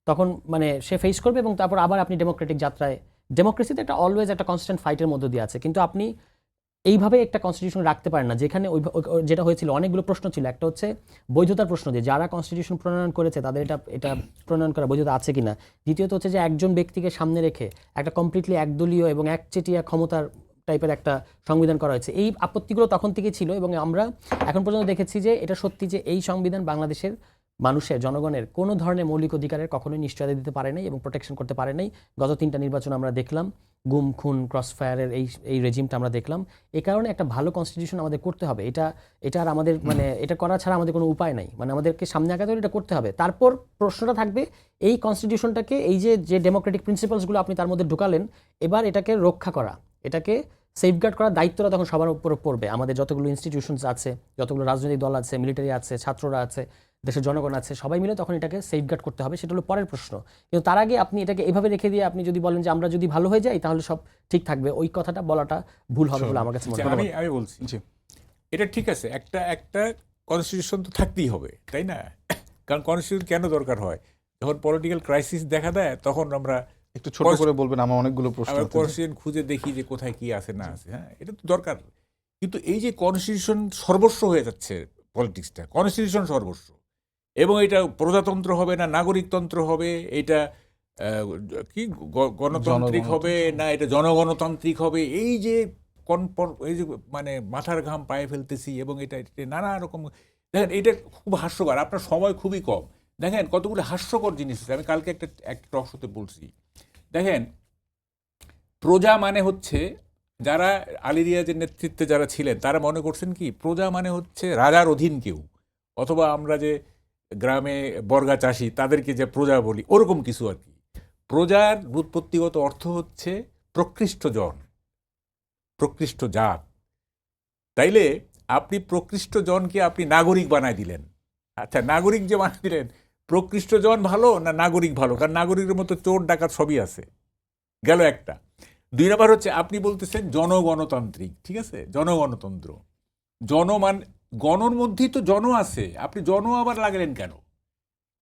তখন মানে সে ফেস করবে, এবং তারপর আবার আপনি ডেমোক্রেটিক যাত্রায়, ডেমোক্রেসিতে একটা অলওয়েজ একটা কনস্ট্যান্ট ফাইটের মধ্য দিয়ে আছে। কিন্তু আপনি এইভাবে একটা কনস্টিটিউশন রাখতে পারেন না, যেখানে যেটা হয়েছিল, অনেকগুলো প্রশ্ন ছিল। একটা হচ্ছে বৈধতার প্রশ্ন, যে যারা কনস্টিটিউশন প্রণয়ন করেছে তাদের এটা প্রণয়ন করা বৈধতা আছে কিনা। দ্বিতীয়ত হচ্ছে যে একজন ব্যক্তিকে সামনে রেখে একটা কমপ্লিটলি একদলীয় এবং একচেটিয়া ক্ষমতার টাইপের একটা সংবিধান করা হয়েছে। এই আপত্তিগুলো তখন থেকে ছিল এবং আমরা এখন পর্যন্ত দেখেছি যে এটা সত্যি যে এই সংবিধান বাংলাদেশের মানুষের, জনগণের কোনো ধরনের মৌলিক অধিকারের কখনোই নিশ্চয়তা দিতে পারে নাই এবং প্রোটেকশন করতে পারে নাই। গত 3টা নির্বাচন আমরা দেখলাম, গুম খুন ক্রসফায়ারের এই রেজিমটা আমরা দেখলাম। এই কারণে একটা ভালো কনস্টিটিউশন আমাদের করতে হবে। এটা আর আমাদের মানে এটা করা ছাড়া আমাদের কোনো উপায় নাই, মানে আমাদেরকে সামনে আগাতে হলে এটা করতে হবে। তারপর প্রশ্নটা থাকবে এই কনস্টিটিউশনটাকে, এই যে ডেমোক্রেটিক প্রিন্সিপালসগুলো আপনি তার মধ্যে ঢুকালেন, এবার এটাকে রক্ষা করা, এটাকে সেফগার্ড করার দায়িত্বটা তখন সবার উপর পড়বে। আমাদের যতগুলো ইনস্টিটিউশনস আছে, যতগুলো রাজনৈতিক দল আছে, মিলিটারি আছে, ছাত্ররা আছে, দেশের জনগণ আছে, সবাই মিলে তখন এটাকে সেফগার্ড করতে হবে। সেটা হলো পরের প্রশ্ন। কিন্তু তার আগে আপনি এটাকে এভাবে রেখে দিয়ে আপনি যদি বলেন যে আমরা যদি ভালো হয়ে যাই তাহলে সব ঠিক থাকবে, ওই কথাটা বলাটা ভুল হবে বলে আমার কাছে মনে হয়। আমি বলছি এটা ঠিক আছে, একটা কনস্টিটিউশন তো থাকতেই হবে, তাই না? কারণ কনস্টিটিউশন কেন দরকার হয়? যখন পলিটিক্যাল ক্রাইসিস দেখা দেয় তখন আমরা একটু ছোট করে বলবেন, আমার অনেকগুলো প্রশ্ন আছে। কনস্টিটিউশন খুঁজে দেখি যে কোথায় কি আছে না আছে। হ্যাঁ, এটা তো দরকার। কিন্তু এই যে কনস্টিটিউশন সর্বস্ব হয়ে যাচ্ছে, পলিটিক্সটা কনস্টিটিউশন সর্বস্ব, এবং এটা প্রজাতন্ত্র হবে না নাগরিকতন্ত্র হবে, এটা কি গণতান্ত্রিক হবে না এটা জনগণতান্ত্রিক হবে, এই যে মানে মাথার ঘাম পায়ে ফেলতেছি, এবং এটা নানা রকম। দেখেন এটা খুব হাস্যকর, আপনার সময় খুবই কম। দেখেন কতগুলো হাস্যকর জিনিস আছে। আমি কালকে একটা টক শোতে বলছি, দেখেন প্রজা মানে হচ্ছে, যারা আলী রিয়াজের নেতৃত্বে যারা ছিলেন তারা মনে করছেন কি প্রজা মানে হচ্ছে রাজার অধীন কেউ, অথবা আমরা যে গ্রামে বর্গা চাষি তাদেরকে যে প্রজা বলি ওরকম কিছু আর কি। প্রজার ব্যুৎপত্তিগত অর্থ হচ্ছে প্রকৃষ্ট জন, প্রকৃষ্ট জাত। তাইলে আপনি প্রকৃষ্ট জনকে আপনি নাগরিক বানায় দিলেন। আচ্ছা, নাগরিক যে বানায় দিলেন, প্রকৃষ্ট জন ভালো না নাগরিক ভালো? কারণ নাগরিকের মতো চোর ডাকাত সবই আছে, গেল একটা। 2 নম্বর হচ্ছে আপনি বলতেছেন জনগণতান্ত্রিক, ঠিক আছে, জনগণতন্ত্র। গণর মধ্যেই তো জন আছে, আপনি জন আবার লাগলেন কেন?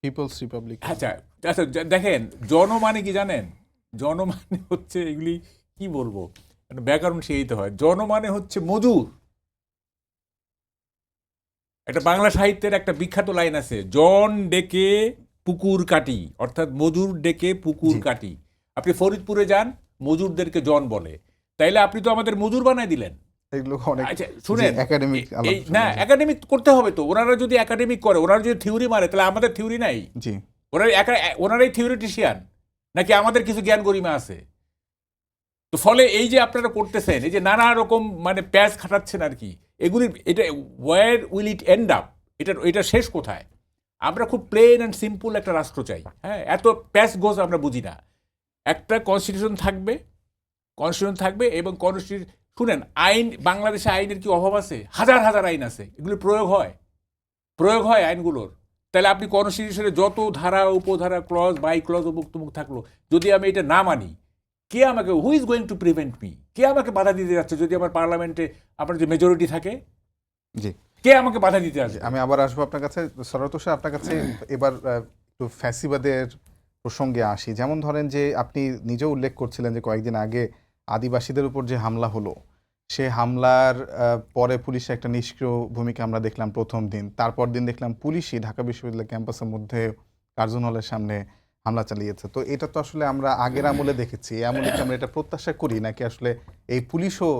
People's republic. আচ্ছা আচ্ছা, দেখেন জন মানে কি জানেন? জন মানে হচ্ছে, এগুলি কি বলবো, ব্যাকরণ শিখাইতে হয়। জন মানে হচ্ছে মজুর। একটা বাংলা সাহিত্যের একটা বিখ্যাত লাইন আছে, জন ডেকে পুকুর কাটি, অর্থাৎ মজুর ডেকে পুকুর কাটি। আপনি ফরিদপুরে যান, মজুরদেরকে জন বলে। তাইলে আপনি তো আমাদের মজুর বানায় দিলেন। আচ্ছা শুনেন, না একাডেমিক করতে হবে তো। ওনারা যদি একাডেমিক করে, ওনারা যদি থিওরি মারে, তাহলে আমাদের থিওরি নাই। ওনারাই থিওরিটিশিয়ান, নাকি আমাদের কিছু জ্ঞান গরিমা আছে? তো ফলে এই যে আপনারা করতেছেন, এই যে নানা রকম মানে প্যাচ খাটাচ্ছেন আর কি, এগুলি এটা where will it end up? এটা শেষ কোথায়? আমরা খুব প্লেন অ্যান্ড সিম্পল একটা রাষ্ট্র চাই। হ্যাঁ, এত প্যাচ গোজ আমরা বুঝি না। একটা কনস্টিটিউশন থাকবে এবং শুনেন, আইন, বাংলাদেশে আইনের কি অভাব আছে? হাজার হাজার আইন আছে, এগুলো প্রয়োগ হয় আইনগুলোর। তাহলে আপনি কনস্টিটিউশনে যত ধারা উপধারা ক্লজ বাই ক্লজ অমুক তমুক থাকলো, যদি আমি এটা না মানি, কে আমাকে, who is going to prevent me? কে আমাকে বাধা দিতে যাচ্ছে? যদি আমার পার্লামেন্টে আপনার যে মেজরিটি থাকে, জি, কে আমাকে বাধা দিতে আসবে? আমি আবার আসবো আপনার কাছে সরত হোসেন, আপনার কাছে এবার একটু ফ্যাসিবাদের প্রসঙ্গে আসি। যেমন ধরেন যে আপনি নিজেও উল্লেখ করছিলেন যে কয়েকদিন আগে আদিবাসীদের উপর যে হামলা হলো, সে হামলার পরে পুলিশের একটা নিষ্ক্রিয় ভূমিকা আমরা দেখলাম প্রথম দিন। তারপর দিন দেখলাম পুলিশই ঢাকা বিশ্ববিদ্যালয় ক্যাম্পাসের মধ্যে কার্জন হলের সামনে হামলা চালিয়েছে। তো এটা তো আসলে আমরা আগের আমলে দেখেছি, আমলে কি আমরা এটা প্রত্যাশা করি, নাকি আসলে এই পুলিশও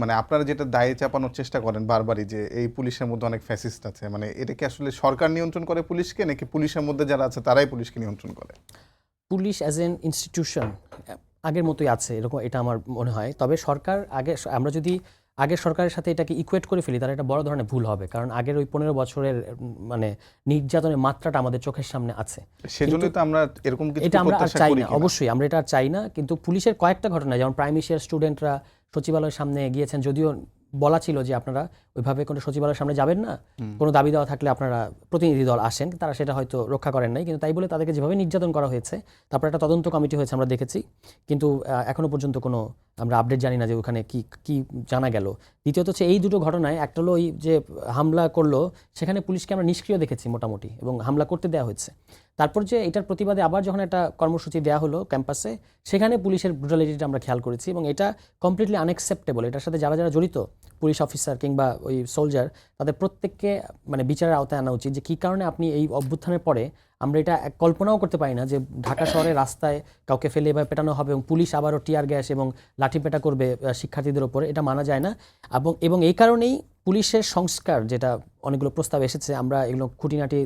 মানে আপনারা যেটা দায়ে চাপানোর চেষ্টা করেন বারবারই যে এই পুলিশের মধ্যে অনেক ফ্যাসিস্ট আছে, মানে এটা কি আসলে সরকার নিয়ন্ত্রণ করে পুলিশকে, নাকি পুলিশের মধ্যে যারা আছে তারাই পুলিশকে নিয়ন্ত্রণ করে? পুলিশ অ্যাজ এন ইনস্টিটিউশন আগের মতোই আছে, এরকম এটা আমার মনে হয়। তবে সরকার আমরা যদি আগের সরকারের সাথে এটাকে ইকুয়েট করে ফেলি, তাহলে এটা বড় ধরনের ভুল হবে। কারণ আগের ওই 15 বছরের মানে নির্যাতনের মাত্রাটা আমাদের চোখের সামনে আছে। সেজন্যই তো আমরা এরকম কিছু এটা আমরা আর প্রত্যাশা চাই করি না, কিনা? অবশ্যই আমরা এটা আর চাই না। কিন্তু পুলিশের কয়েকটা ঘটনা, যেমন প্রাইমারি ইয়ার স্টুডেন্টরা সচিবালয়ের সামনে গিয়েছেন, যদিও বলা ছিল যে আপনারা ওইভাবে কোনো সচিবালয়ের সামনে যাবেন না, কোনো দাবি দেওয়া থাকলে আপনারা প্রতিনিধি দল আসেন, তারা সেটা হয়তো রক্ষা করেন নাই। কিন্তু তাই বলে তাদেরকে যেভাবে নির্যাতন করা হয়েছে, তারপর একটা তদন্ত কমিটি হয়েছে আমরা দেখেছি, কিন্তু এখনো পর্যন্ত কোনো আমরা আপডেট জানি না যে ওখানে কি জানা গেল। দ্বিতীয়ত হচ্ছে এই দুটো ঘটনায়, একটা হলো ওই যে হামলা করলো, সেখানে পুলিশকে আমরা নিষ্ক্রিয় দেখেছি মোটামুটি, এবং হামলা করতে দেওয়া হয়েছে। তারপর যে এটার প্রতিবাদে আবার যখন একটা কর্মসূচি দেওয়া হলো ক্যাম্পাসে, সেখানে পুলিশের ব্রুটালিটিটা আমরা খেয়াল করেছি, এবং এটা কমপ্লিটলি আনএক্সেপ্টেবল। এটার সাথে যারা যারা জড়িত, পুলিশ অফিসার কিংবা ওই সোলজার, তাদের প্রত্যেককে মানে বিচারের আওতায় আনা উচিত, যে কী কারণে আপনি এই অভ্যুত্থানের পরে আমরা এটা কল্পনাও করতে পারি না যে ঢাকা শহরের রাস্তায় কাউকে ফেলে এভাবে পেটানো হবে এবং পুলিশ আবারও টিয়ার গ্যাস এবং লাঠিপেটা করবে শিক্ষার্থীদের ওপর, এটা মানা যায় না। এবং এই কারণেই পুলিশের সংস্কার, যেটা অনেকগুলো প্রস্তাব এসেছে, আমরা এগুলো খুঁটিনাটি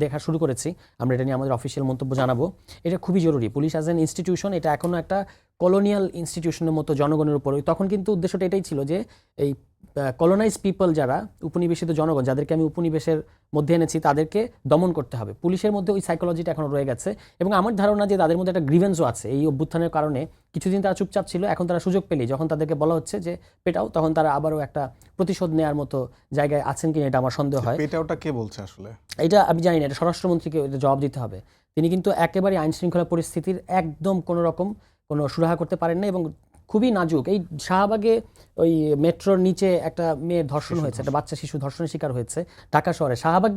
দেখা শুরু করেছি, আমরা এটা নিয়ে আমাদের অফিসিয়াল মন্তব্য জানাবো। এটা খুবই জরুরি। পুলিশ অ্যাজ অ্যান ইনস্টিটিউশন এটা এখনও একটা কলোনিয়াল ইনস্টিটিউশনের মতো জনগণের উপর। তখন কিন্তু উদ্দেশ্যটা এটাই ছিল যে এই কলোনাইজ পিপল, যারা উপনিবেশিত জনগণ, যাদেরকে আমি উপনিবেশের মধ্যে এনেছি, তাদেরকে দমন করতে হবে। পুলিশের মধ্যে ওই সাইকোলজিটা এখনও রয়ে গেছে এবং আমার ধারণা যে তাদের মধ্যে একটা গ্রিভেন্সও আছে। এই অভ্যুত্থানের কারণে কিছুদিন তারা চুপচাপ ছিল, এখন তারা সুযোগ পেলেই যখন তাদেরকে বলা হচ্ছে যে পেটাও, তখন তারা আবারও একটা প্রতিশোধ নেওয়ার মতো জায়গায় আছেন কিনা এটা আমার সন্দেহ হয়। পেটাওটা কে বলছে আসলে? এটা আমি জানি না, এটা স্বরাষ্ট্রমন্ত্রীকে এটা জবাব দিতে হবে। তিনি কিন্তু একেবারে আইন শৃঙ্খলা পরিস্থিতির একদম কোনো রকম কোনো সুরাহা করতে পারেন না এবং খুবই নাজুক। এই শাহবাগে ওই মেট্রোর নিচে একটা মেয়ের ধর্ষণ হয়েছে, একটা বাচ্চা শিশু ধর্ষণের শিকার হয়েছে ঢাকা শহরে। শাহবাগ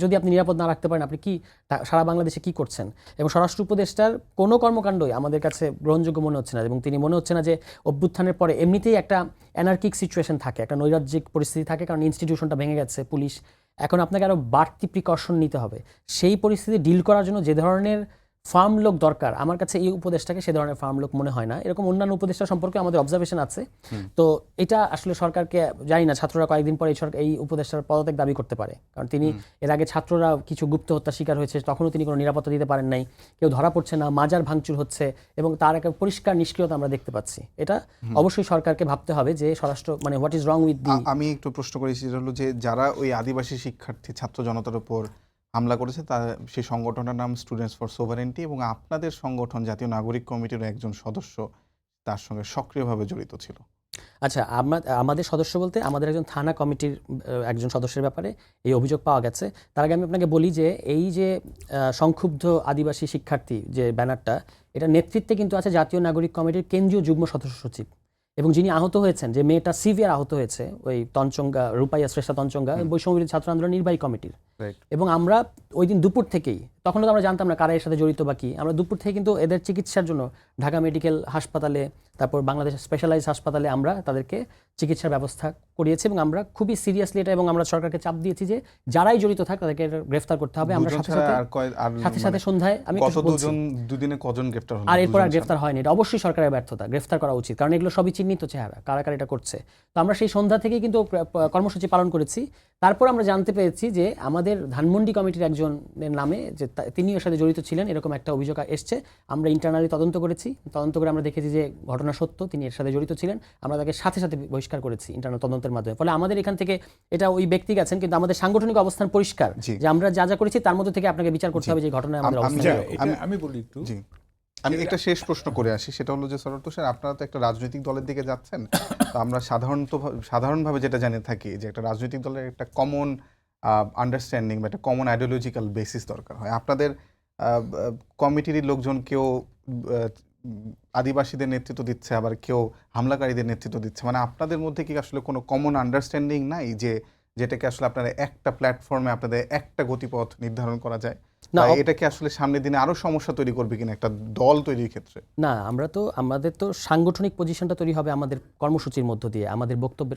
যদি আপনি নিরাপদ না রাখতে পারেন, আপনি কি সারা বাংলাদেশে কি করছেন? এবং স্বরাষ্ট্র উপদেষ্টার কোনো কর্মকাণ্ডই আমাদের কাছে গ্রহণযোগ্য মনে হচ্ছে না এবং তিনি মনে হচ্ছে না যে অভ্যুত্থানের পরে এমনিতেই একটা অ্যানার্কিক সিচুয়েশন থাকে, একটা নৈরাজ্যিক পরিস্থিতি থাকে, কারণ ইনস্টিটিউশনটা ভেঙে গেছে। পুলিশ এখন আপনাকে আরও বাড়তি প্রিকশন নিতে হবে। সেই পরিস্থিতি ডিল করার জন্য যে ধরনের ফার্ম লোক দরকার, আমার কাছে এই উপদেশটাকে সে ধরনের ফার্ম লোক মনে হয় না। এরকম অন্যান্য উপদেষ্টা সম্পর্কে আমাদের অবজারভেশন আছে। তো এটা আসলে সরকারকে, জানি না, ছাত্ররা কয়েকদিন পরে এই উপদেষ্টার পদত্যাগ দাবি করতে পারে, কারণ তিনি এর আগে ছাত্ররা কিছু গুপ্ত হত্যার শিকার হয়েছে, তখনও তিনি কোনো নিরাপত্তা দিতে পারেন নাই, কেউ ধরা পড়ছে না, মাজার ভাঙচুর হচ্ছে এবং তার একটা পরিষ্কার নিষ্ক্রিয়তা আমরা দেখতে পাচ্ছি। এটা অবশ্যই সরকারকে ভাবতে হবে যে স্বরাষ্ট্র মানে what is wrong with the. আমি একটু প্রশ্ন করেছি, যেটা হলো যে যারা ওই আদিবাসী শিক্ষার্থী ছাত্র জনতার উপর হামলা করেছে, তার সেই সংগঠনের নাম স্টুডেন্টস ফর সোভারেন্টি এবং আপনাদের সংগঠন জাতীয় নাগরিক কমিটির একজন সদস্য তার সঙ্গে সক্রিয়ভাবে জড়িত ছিল। আচ্ছা, আমাদের সদস্য বলতে আমাদের একজন থানা কমিটির একজন সদস্যের ব্যাপারে এই অভিযোগ পাওয়া গেছে। তার আগে আমি আপনাকে বলি যে এই যে সংক্ষুব্ধ আদিবাসী শিক্ষার্থী যে ব্যানারটা, এটা নেতৃত্বে কিন্তু আছে জাতীয় নাগরিক কমিটির কেন্দ্রীয় যুগ্ম সদস্য সচিব এবং যিনি আহত হয়েছেন, যে মেয়েটা সিভিয়ার আহত হয়েছে, ওই তঞ্চঙ্গা রূপাইয়া শ্রেষ্ঠা তঞ্চঙ্গা, বৈষম্যবিরোধী ছাত্র আন্দোলন নির্বাহী কমিটির। এবং আমরা ওই দিন দুপুর থেকেই, তখনও তো আমরা জানতাম না কারা এর সাথে জড়িত বা কি, আমরা দুপুর থেকে কিন্তু এদের চিকিৎসার জন্য ঢাকা মেডিকেল হাসপাতালে, তারপর বাংলাদেশ স্পেশালাইজ হাসপাতালে আমরা তাদেরকে চিকিৎসার ব্যবস্থা করিয়েছি এবং আমরা খুবই সিরিয়াসলি এটা, এবং আমরা সরকারকে চাপ দিয়েছি যে যারাই জড়িত থাক তাদেরকে গ্রেফতার করতে হবে। আমরা সাথে সাথে সন্ধ্যায় আমি দুদিনে কজন গ্রেফতার হলো, আর এরপর আর গ্রেফতার হয়নি। এটা অবশ্যই সরকারের ব্যর্থতা, গ্রেফতার করা উচিত, কারণ এগুলো সবই চিহ্নিত চেহারা, কারা কারা এটা করছে। তো আমরা সেই সন্ধ্যা থেকেই কিন্তু কর্মসূচি পালন করেছি। তারপর আমরা জানতে পেরেছি যে আমাদের ধানমন্ডি কমিটির একজনের নামে যে তিনি এর সাথে জড়িত ছিলেন, এরকম একটা অভিযোগ এসছে। আমরা ইন্টারনালি তদন্ত করেছি, তদন্ত করে আমরা দেখেছি যে ঘটনা সত্য, তিনি এর সাথে জড়িত ছিলেন। আমরা তাকে সাথে সাথে বহিষ্কার করেছি ইন্টারনাল তদন্তের মাধ্যমে। ফলে আমাদের এখান থেকে, এটা ওই ব্যক্তি গেছেন, কিন্তু আমাদের সাংগঠনিক অবস্থান পরিষ্কার যে আমরা যা যা করেছি তার মধ্যে থেকে আপনাকে বিচার করতে হবে যে ঘটনায় আমাদের অবস্থান। আমি বলি একটু, আমি একটা শেষ প্রশ্ন করে আসি, সেটা হলো যে সরোয়ার তুষার, আপনারা তো একটা রাজনৈতিক দলের দিকে যাচ্ছেন, তো আমরা সাধারণভাবে যেটা জেনে থাকি যে একটা রাজনৈতিক দলের একটা কমন আন্ডারস্ট্যান্ডিং বা একটা কমন আইডিওলজিক্যাল বেসিস দরকার হয়। আপনাদের কমিটির লোকজন কেউ আদিবাসীদের নেতৃত্ব দিচ্ছে, আবার কেউ হামলাকারীদের নেতৃত্ব দিচ্ছে, মানে আপনাদের মধ্যে কি আসলে কোনো কমন আন্ডারস্ট্যান্ডিং নাই যে যেটাকে আসলে আপনারা একটা প্ল্যাটফর্মে আপনাদের একটা গতিপথ নির্ধারণ করা যায়? না, এটা কি আসলে সামনের দিনে আরো সমস্যা তৈরি করবে কিনা একটা দল তৈরির ক্ষেত্রে? না, আমাদের তো সাংগঠনিক পজিশনটা তৈরি হবে আমাদের কর্মসূচির মধ্য দিয়ে, আমাদের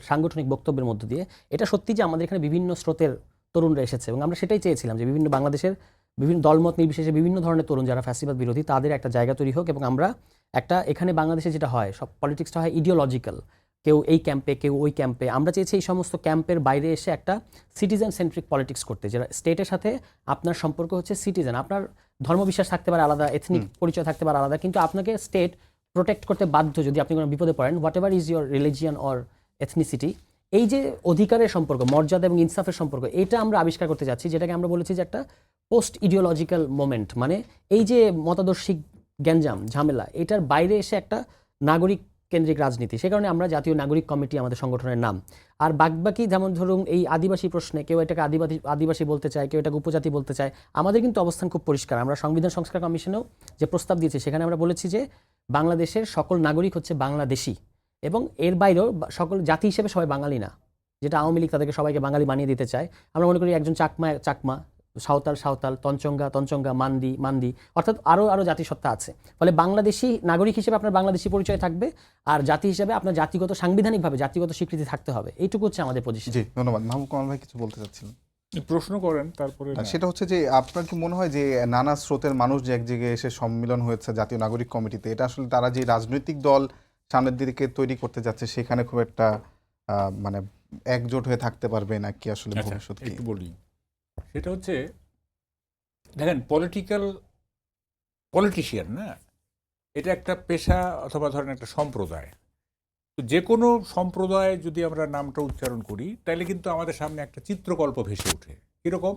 সাংগঠনিক বক্তব্যের মধ্য দিয়ে। এটা সত্যি যে আমাদের এখানে বিভিন্ন স্রোতের তরুণরা এসেছে এবং আমরা সেটাই চেয়েছিলাম যে বিভিন্ন বাংলাদেশের বিভিন্ন দলমত নির্বিশেষে বিভিন্ন ধরনের তরুণ যারা ফ্যাসিবাদ বিরোধী, তাদের একটা জায়গা তৈরি হোক। এবং আমরা একটা, এখানে বাংলাদেশে যেটা হয়, সব পলিটিক্সটা হয় ইডিওলজিক্যাল, কেউ এই ক্যাম্পে কেউ ওই ক্যাম্পে। আমরা চেয়েছি এই সমস্ত ক্যাম্পের বাইরে এসে একটা সিটিজেন সেন্ট্রিক পলিটিক্স করতে, যেটা স্টেটের সাথে আপনার সম্পর্ক হচ্ছে সিটিজেন। আপনার ধর্মবিশ্বাস থাকতে পারে আলাদা, এথনিক পরিচয় থাকতে পারে আলাদা, কিন্তু আপনাকে স্টেট প্রোটেক্ট করতে বাধ্য যদি আপনি কোনো বিপদে পড়েন, what ever is your religion or ethnicity. এই যে অধিকারের সম্পর্ক, মর্যাদা এবং ইনসাফের সম্পর্ক, এটা আমরা আবিষ্কার করতে যাচ্ছি, যেটাকে আমরা বলেছি যে একটা পোস্ট ইডিওলজিক্যাল মোমেন্ট। মানে এই যে মতাদর্শিক গ্যাঞ্জাম ঝামেলা, এটার বাইরে এসে একটা নাগরিক কেন্দ্রিক রাজনীতি। সে কারণে আমরা জাতীয় নাগরিক কমিটি আমাদের সংগঠনের নাম। আর বাকি যেমন ধরুন এই আদিবাসী প্রশ্নে কেউ এটাকে আদিবাসী বলতে চায়, কেউ এটাকে উপজাতি বলতে চায়, আমাদের কিন্তু অবস্থান খুব পরিষ্কার। আমরা সংবিধান সংস্কার কমিশনেও যে প্রস্তাব দিয়েছি সেখানে আমরা বলেছি যে বাংলাদেশের সকল নাগরিক হচ্ছে বাংলাদেশি এবং এর বাইরেও সকল জাতি হিসেবে সবাই বাঙালি না, যেটা আওয়ামী লীগ তাদেরকে সবাইকে বাঙালি বানিয়ে দিতে চায়। আমরা মনে করি একজন চাকমা, সাঁওতাল, তঞ্চঙ্গা, মান্দি, অর্থাৎ আরও জাতিসত্তা আছে। ফলে বাংলাদেশি নাগরিক হিসেবে আপনার বাংলাদেশি পরিচয় থাকবে, আর জাতি হিসেবে আপনার জাতিগত সাংবিধানিকভাবে জাতিগত স্বীকৃতি থাকতে হবে। এইটুকু হচ্ছে আমাদের পজিশন। জি, ধন্যবাদ। মাহবুব কামাল ভাই কিছু বলতে চাচ্ছিলেন? প্রশ্ন করেন তারপরে না, সেটা হচ্ছে যে আপনার কি মনে হয় যে নানা স্রোতের মানুষ যে এক জায়গায় এসে সম্মিলন হয়েছে জাতীয় নাগরিক কমিটিতে, এটা আসলে তারা যে রাজনৈতিক দল সামনের দিকে তৈরি করতে যাচ্ছে সেখানে খুব একটা মানে একজোট হয়ে থাকতে পারবে নাকি আসলে আচ্ছা, ভবিষ্যৎ কি? একটু বলি। সেটা হচ্ছে দেখেন পলিটিশিয়ান না, এটা একটা পেশা অথবা ধরেন একটা সম্প্রদায়। তো যে কোনো সম্প্রদায় যদি আমরা নামটা উচ্চারণ করি তাহলে কিন্তু আমাদের সামনে একটা চিত্রকল্প ভেসে ওঠে। কীরকম?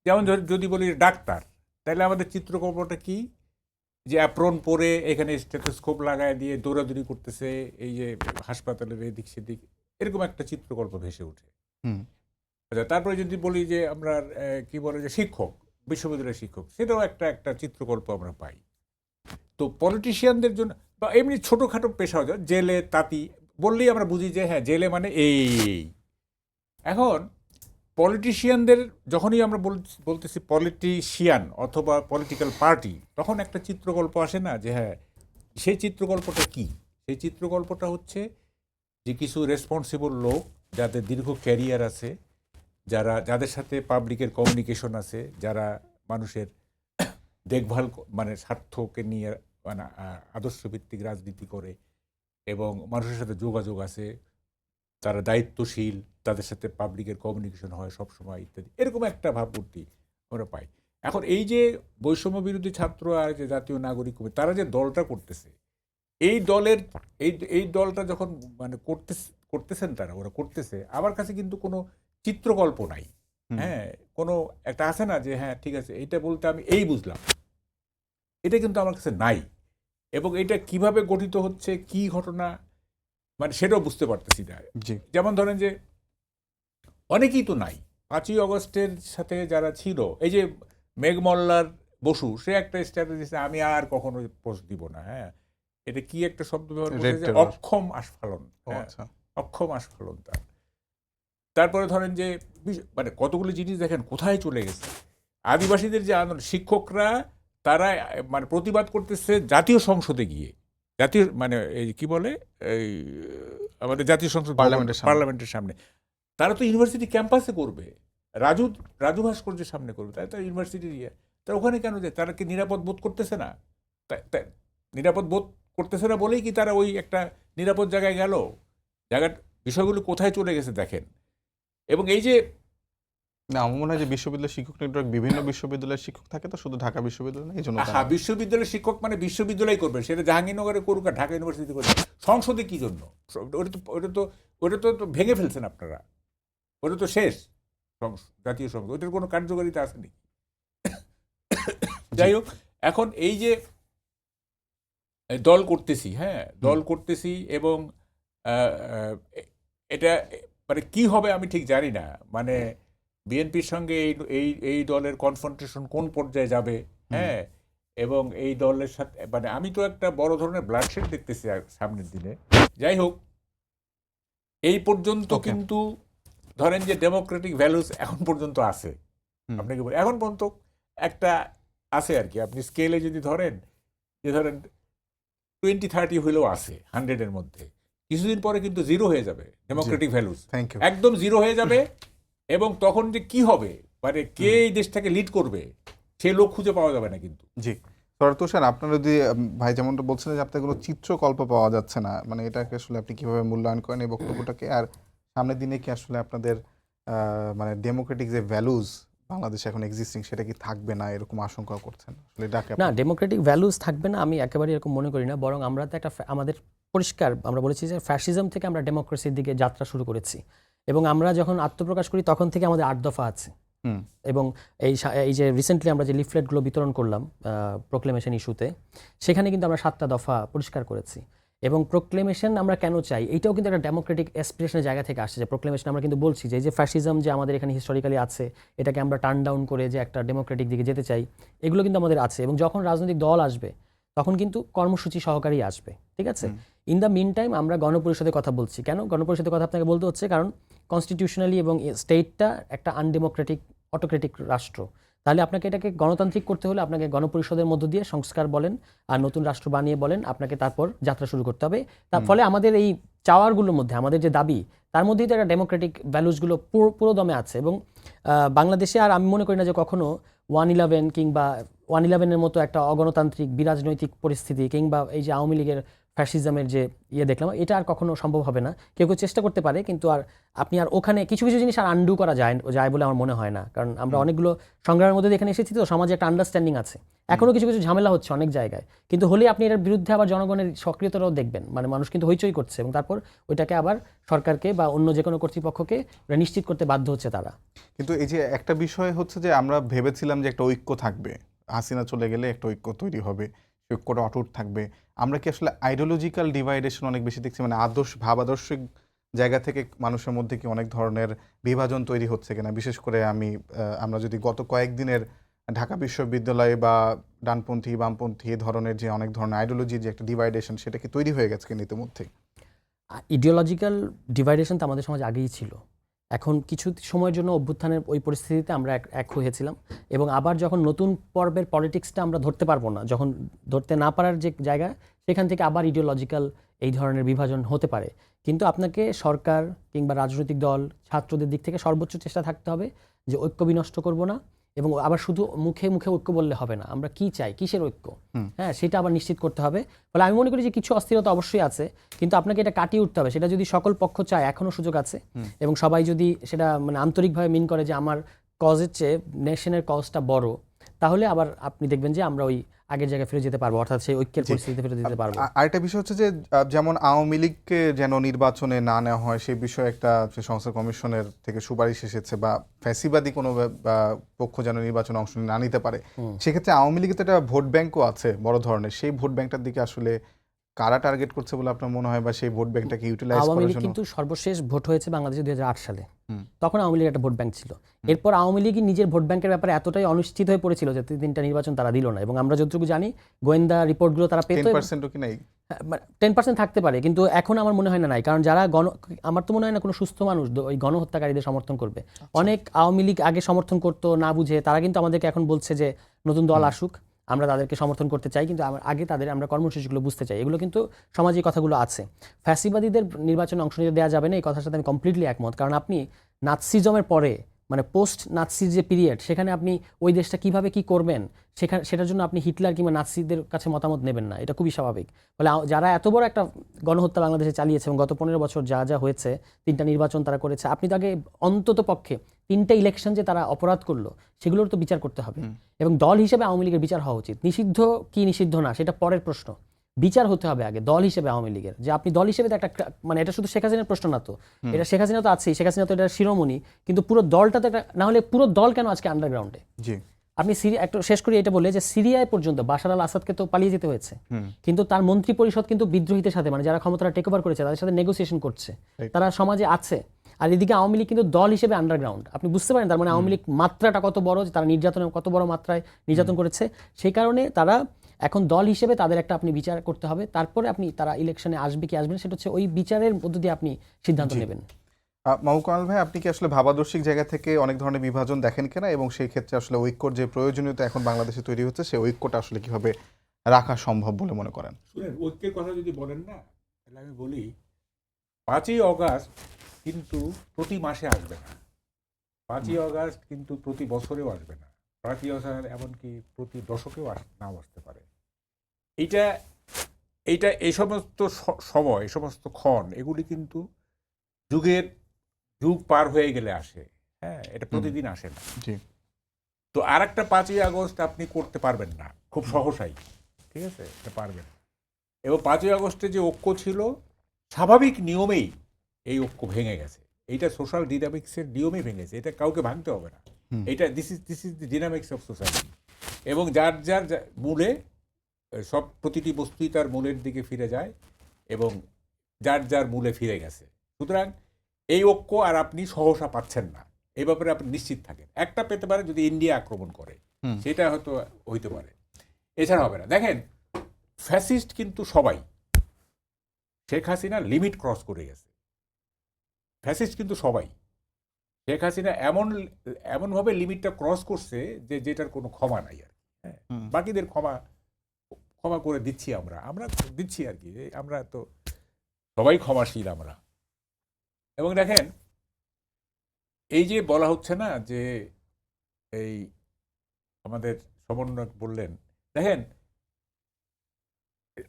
যেমন যদি বলি ডাক্তার, তাহলে আমাদের চিত্রকল্পটা কি? যে অ্যাপ্রন পরে এখানে স্টেথোস্কোপ লাগায় দিয়ে দৌড়াদৌড়ি করতেছে এই যে হাসপাতালের এদিক সেদিক, এরকম একটা চিত্রকল্প ভেসে ওঠে। হুম, আচ্ছা, তারপরে যদি বলি যে আমরা কি বলে যে শিক্ষক, বিশ্ববিদ্যালয়ের শিক্ষক, সেটাও একটা চিত্রকল্প আমরা পাই। তো পলিটিশিয়ানদের জন্য বা এমনি ছোটোখাটো পেশা হয়ে যায়, জেলে তাঁতি বললেই আমরা বুঝি যে হ্যাঁ জেলে মানে এই। এখন পলিটিশিয়ানদের যখনই আমরা বলতেছি পলিটিশিয়ান অথবা পলিটিক্যাল পার্টি, তখন একটা চিত্রকল্প আসে না যে হ্যাঁ সেই চিত্রকল্পটা কি? সেই চিত্রকল্পটা হচ্ছে যে কিছু রেসপন্সিবল লোক যাদের দীর্ঘ ক্যারিয়ার আছে, যাদের সাথে পাবলিকের কমিউনিকেশন আছে, যারা মানুষের দেখভাল মানে স্বার্থকে নিয়ে মানে আদর্শভিত্তিক রাজনীতি করে এবং মানুষের সাথে যোগাযোগ আছে, তারা দায়িত্বশীল, তাদের সাথে পাবলিকের কমিউনিকেশন হয় সবসময় ইত্যাদি, এরকম একটা ভাবমূর্তি আমরা পাই। এখন এই যে বৈষম্য বিরোধী ছাত্র আর যে জাতীয় নাগরিক কমিটি, তারা যে দলটা করতেছে, এই দলের এই দলটা যখন মানে করতেছেন ওরা করতেছে, আমার কাছে কিন্তু কোনো চিত্রকল্প নাই। হ্যাঁ, কোনো একটা আছে না যে হ্যাঁ ঠিক আছে এইটা বলতে আমি এই বুঝলাম, এটা কিন্তু আমার কাছে নাই। এবং এটা কিভাবে গঠিত হচ্ছে, কি ঘটনা, মানে সেটাও বুঝতে পারতেছি না। যেমন ধরেন যে অনেকেই তো নাই। 5ই অগস্টের সাথে যারা ছিল, এই যে মেঘমল্লার বসু, সে একটা স্ট্র্যাটেজি, আমি আর কখনো পোস্ট দিব না। হ্যাঁ, এটা কি একটা শব্দ ব্যবহার করছে যে অক্ষম আস্ফালন। অক্ষম আস্ফালন তার। তারপরে ধরেন যে মানে কতগুলো জিনিস দেখেন কোথায় চলে গেছে। আদিবাসীদের যে আন্দোলন, শিক্ষকরা তারা মানে প্রতিবাদ করতেছে জাতীয় সংসদে গিয়ে, জাতীয় মানে এই কি বলে এই আমাদের জাতীয় সংসদ পার্লামেন্টের সামনে। তারা তো ইউনিভার্সিটি ক্যাম্পাসে করবে, রাজু ভাস্কর্যের সামনে করবে, তাই তো ইউনিভার্সিটির ইয়ে। তারা ওখানে কেন যায়? তারা কি নিরাপদ বোধ করতেছে না? নিরাপদ বোধ করতেছে না বলেই কি তারা ওই একটা নিরাপদ জায়গায় গেল? বিষয়গুলো কোথায় চলে গেছে দেখেন। এবং এই যে না, আমার মনে হয় যে বিশ্ববিদ্যালয় শিক্ষক নেটওয়ার্ক বিভিন্ন বিশ্ববিদ্যালয়ের শিক্ষক থাকে, তো শুধু ঢাকা বিশ্ববিদ্যালয় না, এই জন্য বিশ্ববিদ্যালয়ের শিক্ষক মানে বিশ্ববিদ্যালয় করবে, সেটা জাহাঙ্গীরনগরে করুক আর ঢাকা ইউনিভার্সিটি করবে। সংসদে কি জন্য? ওটা তো ভেঙে ফেলছেন আপনারা, ওটা তো শেষ জাতীয় সংসদ, ওটার কোনো কার্যকারিতা আসেনি। যাই হোক, এখন এই যে দল করতেছি, হ্যাঁ দল করতেছি, এবং এটা মানে কি হবে আমি ঠিক জানি না। মানে বিএনপির সঙ্গে এই দলের কনফ্রন্টেশন কোন পর্যায়ে যাবে, হ্যাঁ, এবং এই দলের সাথে মানে আমি তো একটা বড় ধরনের ব্লাডশেড দেখতেছি সামনের দিনে। যাই হোক, এই পর্যন্ত কিন্তু ধরেন যে ডেমোক্রেটিক ভ্যালুস এখন পর্যন্ত আছে, আপনাকে বলি এখন পর্যন্ত একটা আছে আর কি। আপনি স্কেলে যদি ধরেন যে ধরেন 20-30 হইলেও আছে 100-এর মধ্যে, কিছুদিন পরে কিন্তু জিরো হয়ে যাবে ডেমোক্রেটিক ভ্যালুস, একদম জিরো হয়ে যাবে। এবং তখন যে কি হবে, মানে কে এই দেশটাকে লিড করবে, সে লোক খুঁজে পাওয়া যাবে না কিন্তু। জি তুষার, আপনারা যদি ভাই যেমনটা বলছিলেন যে আপনার কোনো চিত্রকল্প পাওয়া যাচ্ছে না, মানে এটাকে আসলে আপনি কিভাবে মূল্যায়ন করেন এই বক্তব্যটাকে, আর সামনের দিনে কি আসলে আপনাদের মানে ডেমোক্রেটিক যে ভ্যালুজ বাংলাদেশে এখন এক্সিস্টিং সেটা কি থাকবে না, এরকম আশঙ্কা করছেন? না, ডেমোক্রেটিক ভ্যালুজ থাকবে না আমি একেবারে এরকম মনে করি না। বরং আমরা তো একটা আমাদের পরিষ্কার আমরা বলেছি যে ফ্যাসিজম থেকে আমরা ডেমোক্রেসির দিকে যাত্রা শুরু করেছি, এবং আমরা যখন আত্মপ্রকাশ করি তখন থেকে আমাদের 8 দফা আছে। এবং এই যে রিসেন্টলি আমরা যে লিফলেটগুলো বিতরণ করলাম প্রোক্লেমেশন ইস্যুতে, সেখানে কিন্তু আমরা 7টা দফা পরিষ্কার করেছি। এবং প্রোক্লেমেশন আমরা কেন চাই, এইটাও কিন্তু একটা ডেমোক্রেটিক অ্যাসপিরেশনের জায়গা থেকে আসছে। যে প্রোক্লেমেশন আমরা কিন্তু বলছি যে এই যে ফ্যাসিজম যে আমাদের এখানে হিস্টোরিক্যালি আছে, এটাকে আমরা টার্ন ডাউন করে যে একটা ডেমোক্রেটিক দিকে যেতে চাই, এগুলো কিন্তু আমাদের আছে। এবং যখন রাজনৈতিক দল আসবে তখন কিন্তু কর্মসূচি সহকারী আসবে, ঠিক আছে। ইন দ্য মিন টাইম আমরা গণপরিষদের কথা বলছি। কেন গণপরিষদের কথা আপনাকে বলতে হচ্ছে? কারণ কনস্টিটিউশনালি এবং স্টেটটা একটা আনডেমোক্রেটিক অটোক্রেটিক রাষ্ট্র। তাহলে আপনাকে এটাকে গণতান্ত্রিক করতে হলে আপনাকে গণপরিষদের মধ্য দিয়ে সংস্কার বলেন আর নতুন রাষ্ট্র বানিয়ে বলেন, আপনাকে তারপর যাত্রা শুরু করতে হবে। তার ফলে আমাদের এই চাওয়ারগুলোর মধ্যে আমাদের যে দাবি তার মধ্যেই তো একটা ডেমোক্রেটিক ভ্যালুসগুলো পুরো দমে আছে। এবং বাংলাদেশে আর আমি মনে করি না যে কখনো 111 কিংবা 111-এর মতো একটা অগণতান্ত্রিক বিরাজনৈতিক পরিস্থিতি কিংবা এই যে আওয়ামী লীগের ফ্যাসিজমের যে দেখলাম, এটা আর কখনো সম্ভব হবে না। কেউ কেউ চেষ্টা করতে পারে, কিন্তু আর আপনি আর ওখানে কিছু কিছু জিনিস আর আন্ডু করা যায় বলে আমার মনে হয় না। কারণ আমরা অনেকগুলো সংগ্রামের মধ্যে এখানে এসেছি, তো সমাজে একটা আন্ডারস্ট্যান্ডিং আছে। এখনো কিছু কিছু ঝামেলা হচ্ছে অনেক জায়গায়, কিন্তু হলে আপনি এর বিরুদ্ধে আবার জনগণের সক্রিয়তাও দেখবেন, মানে মানুষ কিন্তু হইচই করছে এবং তারপর ওইটাকে আবার সরকারকে বা অন্য যে কোনো কর্তৃপক্ষকে নিশ্চিত করতে বাধ্য হচ্ছে তারা। কিন্তু এই যে একটা বিষয় হচ্ছে যে আমরা ভেবেছিলাম যে একটা ঐক্য থাকবে, হাসিনা চলে গেলে একটা ঐক্য তৈরি হবে, সেই ঐক্যটা অটুট থাকবে। আমরা কি আসলে আইডিওলজিক্যাল ডিভাইডেশন অনেক বেশি দেখছি, মানে ভাবাদর্শিক জায়গা থেকে মানুষের মধ্যে কি অনেক ধরনের বিভাজন তৈরি হচ্ছে কিনা? বিশেষ করে আমরা যদি গত কয়েকদিনের ঢাকা বিশ্ববিদ্যালয়ে বা ডানপন্থী বামপন্থী এই ধরনের যে অনেক ধরনের আইডিওলজির যে একটা ডিভাইডেশন, সেটা কি তৈরি হয়ে গেছে কিনা ইতিমধ্যে? ইডিওলজিক্যাল ডিভাইডেশন তো আমাদের সমাজে আগেই ছিল। এখন কিছু সময়ের জন্য অভ্যুত্থানের ওই পরিস্থিতিতে আমরা এক হয়েছিলাম, এবং আবার যখন নতুন পর্বের পলিটিক্সটা আমরা ধরতে পারবো না, যখন ধরতে না পারার যে জায়গা, সেখান থেকে আবার ইডিওলজিক্যাল এই ধরনের বিভাজন হতে পারে। কিন্তু আপনাকে সরকার কিংবা রাজনৈতিক দল, ছাত্রদের দিক থেকে সর্বোচ্চ চেষ্টা থাকতে হবে যে ঐক্য বিনষ্ট করব না, এবং আবার শুধু মুখে মুখে ঐক্য বললে হবে না, আমরা কি চাই, কিসের ঐক্য, হ্যাঁ, সেটা আবার নিশ্চিত করতে হবে। ফলে আমি মনে করি যে কিছু অস্থিরতা অবশ্যই আছে, কিন্তু আপনাকে এটা কাটিয়ে উঠতে হবে। সেটা যদি সকল পক্ষ চায়, এখনো সুযোগ আছে, এবং সবাই যদি সেটা মানে আন্তরিকভাবে মিন করে যে আমার কজের চেয়ে নেশনের কজটা বড়, তাহলে আবার আপনি দেখবেন যে আমরা ওই আগের জায়গায় ফিরে যেতে পারবো, অর্থাৎ সেই ঐক্যের পরিস্থিতিতে ফিরে যেতে পারবো। আরেকটা বিষয় হচ্ছে যে যেমন আওয়ামী লীগকে যেন নির্বাচনে না নেওয়া হয়, সেই বিষয়ে একটা সংস্কার কমিশনের থেকে সুপারিশ এসেছে, বা ফ্যাসিবাদী কোনো পক্ষ যেন নির্বাচনে অংশ না নিতে পারে। সেক্ষেত্রে আওয়ামী লীগের তো একটা ভোট ব্যাংকও আছে বড় ধরনের, সেই ভোট ব্যাংকটার দিকে আসলে কারা টার্গেট করছে বলে আপনার মনে হয়, বা সেই ভোট ব্যাংকটাকে ইউটিলাইজ আওয়ামী করার লীগ জন্য? কিন্তু সর্বশেষ ভোট হয়েছে বাংলাদেশে 2008 সালে, তখন আওয়ামী লীগ একটা ভোট ব্যাংক ছিল। এরপর আওয়ামী লীগ নিজের ভোট ব্যাংকের ব্যাপারে এতটাই অনিশ্চিত হয়ে পড়েছিল যে 3টা নির্বাচন তারা দিল না। এবং আমরা যতটুকু জানি, গোয়েন্দা রিপোর্টগুলো তারা পেত, 10% কি নাই? 10% থাকতে পারে, কিন্তু এখন আমার মনে হয় না নাই। কারণ যারা আমার তো মনে হয় না কোনো সুস্থ মানুষ ওই গণহত্যাকারীদের সমর্থন করবে। অনেক আওয়ামী লীগ আগে সমর্থন করতো না বুঝে, তারা কিন্তু আমাদেরকে এখন বলছে যে নতুন দল আসুক, আমরা তাদেরকে সমর্থন করতে চাই, কিন্তু আগে আমরা কর্মসূচিগুলো বুঝতে চাই। এগুলো কিন্তু সমাজে কথাগুলো আছে। ফ্যাসিবাদীদের নির্বাচনে অংশ নিতে দেওয়া যাবে না, এই কথার সাথে আমি কমপ্লিটলি একমত। কারণ আপনি নাৎসিজমের পরে, মানে পোস্ট নাৎসি যে পিরিয়ড, সেখানে আপনি ওই দেশটা কিভাবে কি করবেন, সেটার জন্য আপনি হিটলার কিংবা নাৎসিদের কাছে মতামত নেবেন না, এটা খুবই স্বাভাবিক। ফলে যারা এত বড় একটা গণহত্যা বাংলাদেশে চালিয়েছে এবং গত 15 বছর যা যা হয়েছে, 3টা নির্বাচন তারা করেছে, আপনি তাকে অন্তত পক্ষে 3টা ইলেকশন যে তারা অপরাধ করলো, সেগুলোর তো বিচার করতে হবে। এবং দল হিসেবে আওয়ামী লীগের বিচার হওয়া উচিত। নিষিদ্ধ কি নিষিদ্ধ না সেটা পরের প্রশ্ন, বিচার হতে হবে আগে দল হিসেবে আওয়ামী লীগের। যে আপনি দল হিসেবে একটা, মানে এটা শুধু শেখ হাসিনার প্রশ্ন না, তো এটা শেখ হাসিনা তো আছেই, শেখ হাসিনা তো এটা শিরোমণি, কিন্তু পুরো দলটা তো একটা, না হলে পুরো দল কেন আজকে আন্ডারগ্রাউন্ডে? জি, আপনি একটু শেষ করি এটা বলে যে সিরিয়ায় পর্যন্ত বাশার আল আসাদকে তো পালিয়ে যেতে হয়েছে, কিন্তু তার মন্ত্রী পরিষদ কিন্তু বিদ্রোহীদের সাথে, মানে যারা ক্ষমতাটা টেক ওভার করেছে, তাদের সাথে নেগোসিয়েশন করছে, তারা সমাজে আছে। আর এদিকে আওয়ামী লীগ কিন্তু দল হিসেবে আন্ডারগ্রাউন্ড। আপনি বুঝতে পারেন তার মানে আওয়ামী লীগ মাত্রাটা কত বড়, যে তারা নির্যাতনের কত বড় মাত্রায় নির্যাতন করেছে। সেই কারণে তারা এখন দল হিসেবে তাদের একটা আপনি বিচার করতে হবে, তারপরে আপনি তারা ইলেকশনে আসবে কি আসবে না, সেটা হচ্ছে ওই বিচারের মধ্য দিয়ে আপনি সিদ্ধান্ত নেবেন। মাহবুব কামাল ভাই, আপনি কি আসলে ভাবাদর্শিক জায়গা থেকে অনেক ধরনের বিভাজন দেখেন কিনা, এবং সেই ক্ষেত্রে আসলে ঐক্যর যে প্রয়োজনীয়তা এখন বাংলাদেশে তৈরি হচ্ছে, সেই ঐক্যটা আসলে কিভাবে রাখা সম্ভব বলে মনে করেন? শুনেন, ঐক্যের কথা যদি বলেন না, তাহলে আমি বলি 5ই অগাস্ট কিন্তু প্রতি মাসে আসবে না, 5ই অগাস্ট কিন্তু প্রতি বছরেও আসবে না, 5ই অগাস্ট এমনকি প্রতি দশকেও নাও আসতে পারে। এইটা এই সমস্ত সময়, এই সমস্ত ক্ষণ, এগুলি কিন্তু যুগ পার হয়ে গেলে আসে। হ্যাঁ, এটা প্রতিদিন আসে না। জি, তো আর একটা 5ই আগস্ট আপনি করতে পারবেন না খুব সহসাই, ঠিক আছে, এটা পারবেন না। এবং 5ই আগস্টে যে ঐক্য ছিল, স্বাভাবিক নিয়মেই এই ঐক্য ভেঙে গেছে। এইটা সোশ্যাল ডিনামিক্সের নিয়মেই ভেঙেছে, এটা কাউকে ভাঙতে হবে না। এটা this is the dynamics of society. এবং যার মূলে সব প্রতিটি বস্তুই তার মূলের দিকে ফিরে যায়, এবং যার মূলে ফিরে গেছে। সুতরাং এই ঐক্য আর আপনি সহসা পাচ্ছেন না, এই ব্যাপারে আপনি নিশ্চিত থাকেন। একটা পেতে পারে যদি ইন্ডিয়া আক্রমণ করে, সেটা হয়তো হইতে পারে, এছাড়া হবে না। দেখেন, ফ্যাসিস্ট কিন্তু সবাই, শেখ হাসিনা লিমিট ক্রস করে গেছে। ফ্যাসিস্ট কিন্তু সবাই, শেখ হাসিনা এমনভাবে লিমিটটা ক্রস করছে যে যেটার কোনো ক্ষমা নাই আর কি। হ্যাঁ, বাকিদের ক্ষমা করে দিচ্ছি, আমরা দিচ্ছি আর কি। আমরা তো সবাই ক্ষমাশীল আমরা। এবং দেখেন, এই যে বলা হচ্ছে না যে এই আমাদের সমন্বয়ক বললেন, দেখেন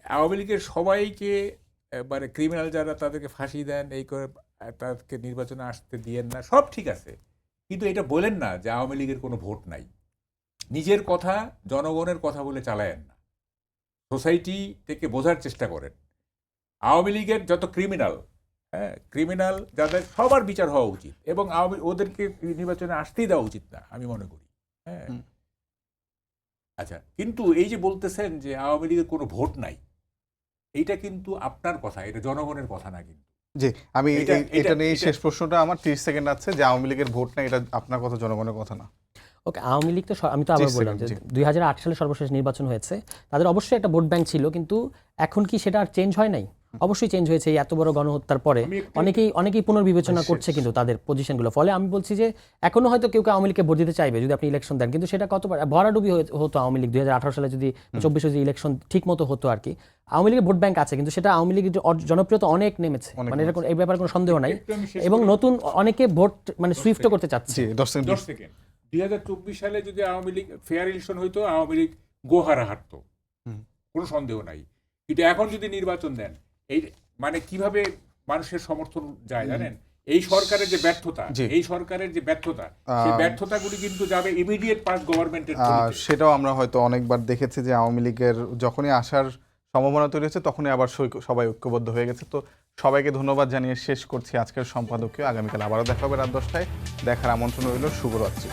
আওয়ামী লীগের সবাইকে মানে ক্রিমিনাল যারা তাদেরকে ফাঁসি দেন, এই করে তাদেরকে নির্বাচনে আসতে দিয়েন না, সব ঠিক আছে, কিন্তু এটা বলেন না যে আওয়ামী লীগের কোনো ভোট নাই। নিজের কথা জনগণের কথা বলে চালায়েন না, সোসাইটি থেকে বোঝার চেষ্টা করেন। আওয়ামী লীগের যত ক্রিমিনাল, ক্রিমিনাল যাদের সবার বিচার হওয়া উচিত, এবং ওদেরকে নির্বাচনে আসতেই দেওয়া উচিত না আমি মনে করি। হ্যাঁ, আচ্ছা, কিন্তু এই যে বলতেছেন যে আওয়ামী লীগের কোনো ভোট নাই, এইটা কিন্তু আপনার কথা, এটা জনগণের কথা না। কিন্তু জি, আমি এটা- এটা নিয়ে এটা- শেষ প্রশ্নটা আমার 30 সেকেন্ড আছে, যে আওয়ামী লীগের ভোট না, এটা আপনার কথা, জনগণের কথা না। ওকে, আওয়ামী লীগ তো আমি তো আবার 30 বললাম যে সেকেন্ড, জি। 2008 সালে সর্বশেষ নির্বাচন হয়েছে, তাদের অবশ্যই একটা ভোট ব্যাংক ছিল, কিন্তু এখন কি সেটা আর চেঞ্জ হয় নাই? অবশ্যই চেঞ্জ হয়েছে। এই এত বড় গণহত্যার পরে আমি একটু- অনেকেই পুনর্বিবেচনা করছে কিন্তু তাদের পজিশনগুলো। ফলে আমি বলছি যে এখনো হয়তো কেউ আওয়ামী লীগকে ভোট দিতে চাইবে যদি আপনি ইলেকশন দেন, কিন্তু সেটা কতবার ভরাডুবি হতো আওয়ামী লীগ 2018 সালে যদি 24 যদি ইলেকশন ঠিক মতো হতো আর কি। আওয়ামী লীগের ভোট ব্যাংক আছে, কিন্তু সেটা আওয়ামী লীগের জনপ্রিয়তা অনেক নেমেছে, অনেক মানে এরকম এই ব্যাপারে কোনো সন্দেহ নাই। একটু আমি শেষ এবং করি। নতুন অনেকে ভোট মানে সুইফট করতে চাচ্ছে। জি, 10 সেকেন্ড। 10 সেকেন্ড। 2024 সালে যদি আওয়ামী লীগ ফেয়ার ইলেকশন হইতো, আওয়ামী লীগ গোহারা হারতো, কোনো সন্দেহ নাই। কিন্তু এখন যদি নির্বাচন দেন, এই মানে কিভাবে মানুষের সমর্থন যায় জানেন? এই সরকারের যে ব্যর্থতা, জি। এই সরকারের যে ব্যর্থতা, সেই ব্যর্থতাগুলি কিন্তু যাবে ইমিডিয়েট পাস গভর্নমেন্টের। সেটাও আমরা হয়তো অনেকবার দেখেছি যে আওয়ামী লীগের যখনই আসার সম্ভাবনা তৈরি হচ্ছে তখনই আবার সবাই ঐক্যবদ্ধ হয়ে গেছে। তো সবাইকে ধন্যবাদ জানিয়ে শেষ করছি আজকের সম্পাদকীয়। আগামীকাল আবারও দেখা হবে রাত 10টায়। দেখার আমন্ত্রণ রইল। শুভরাত্রি।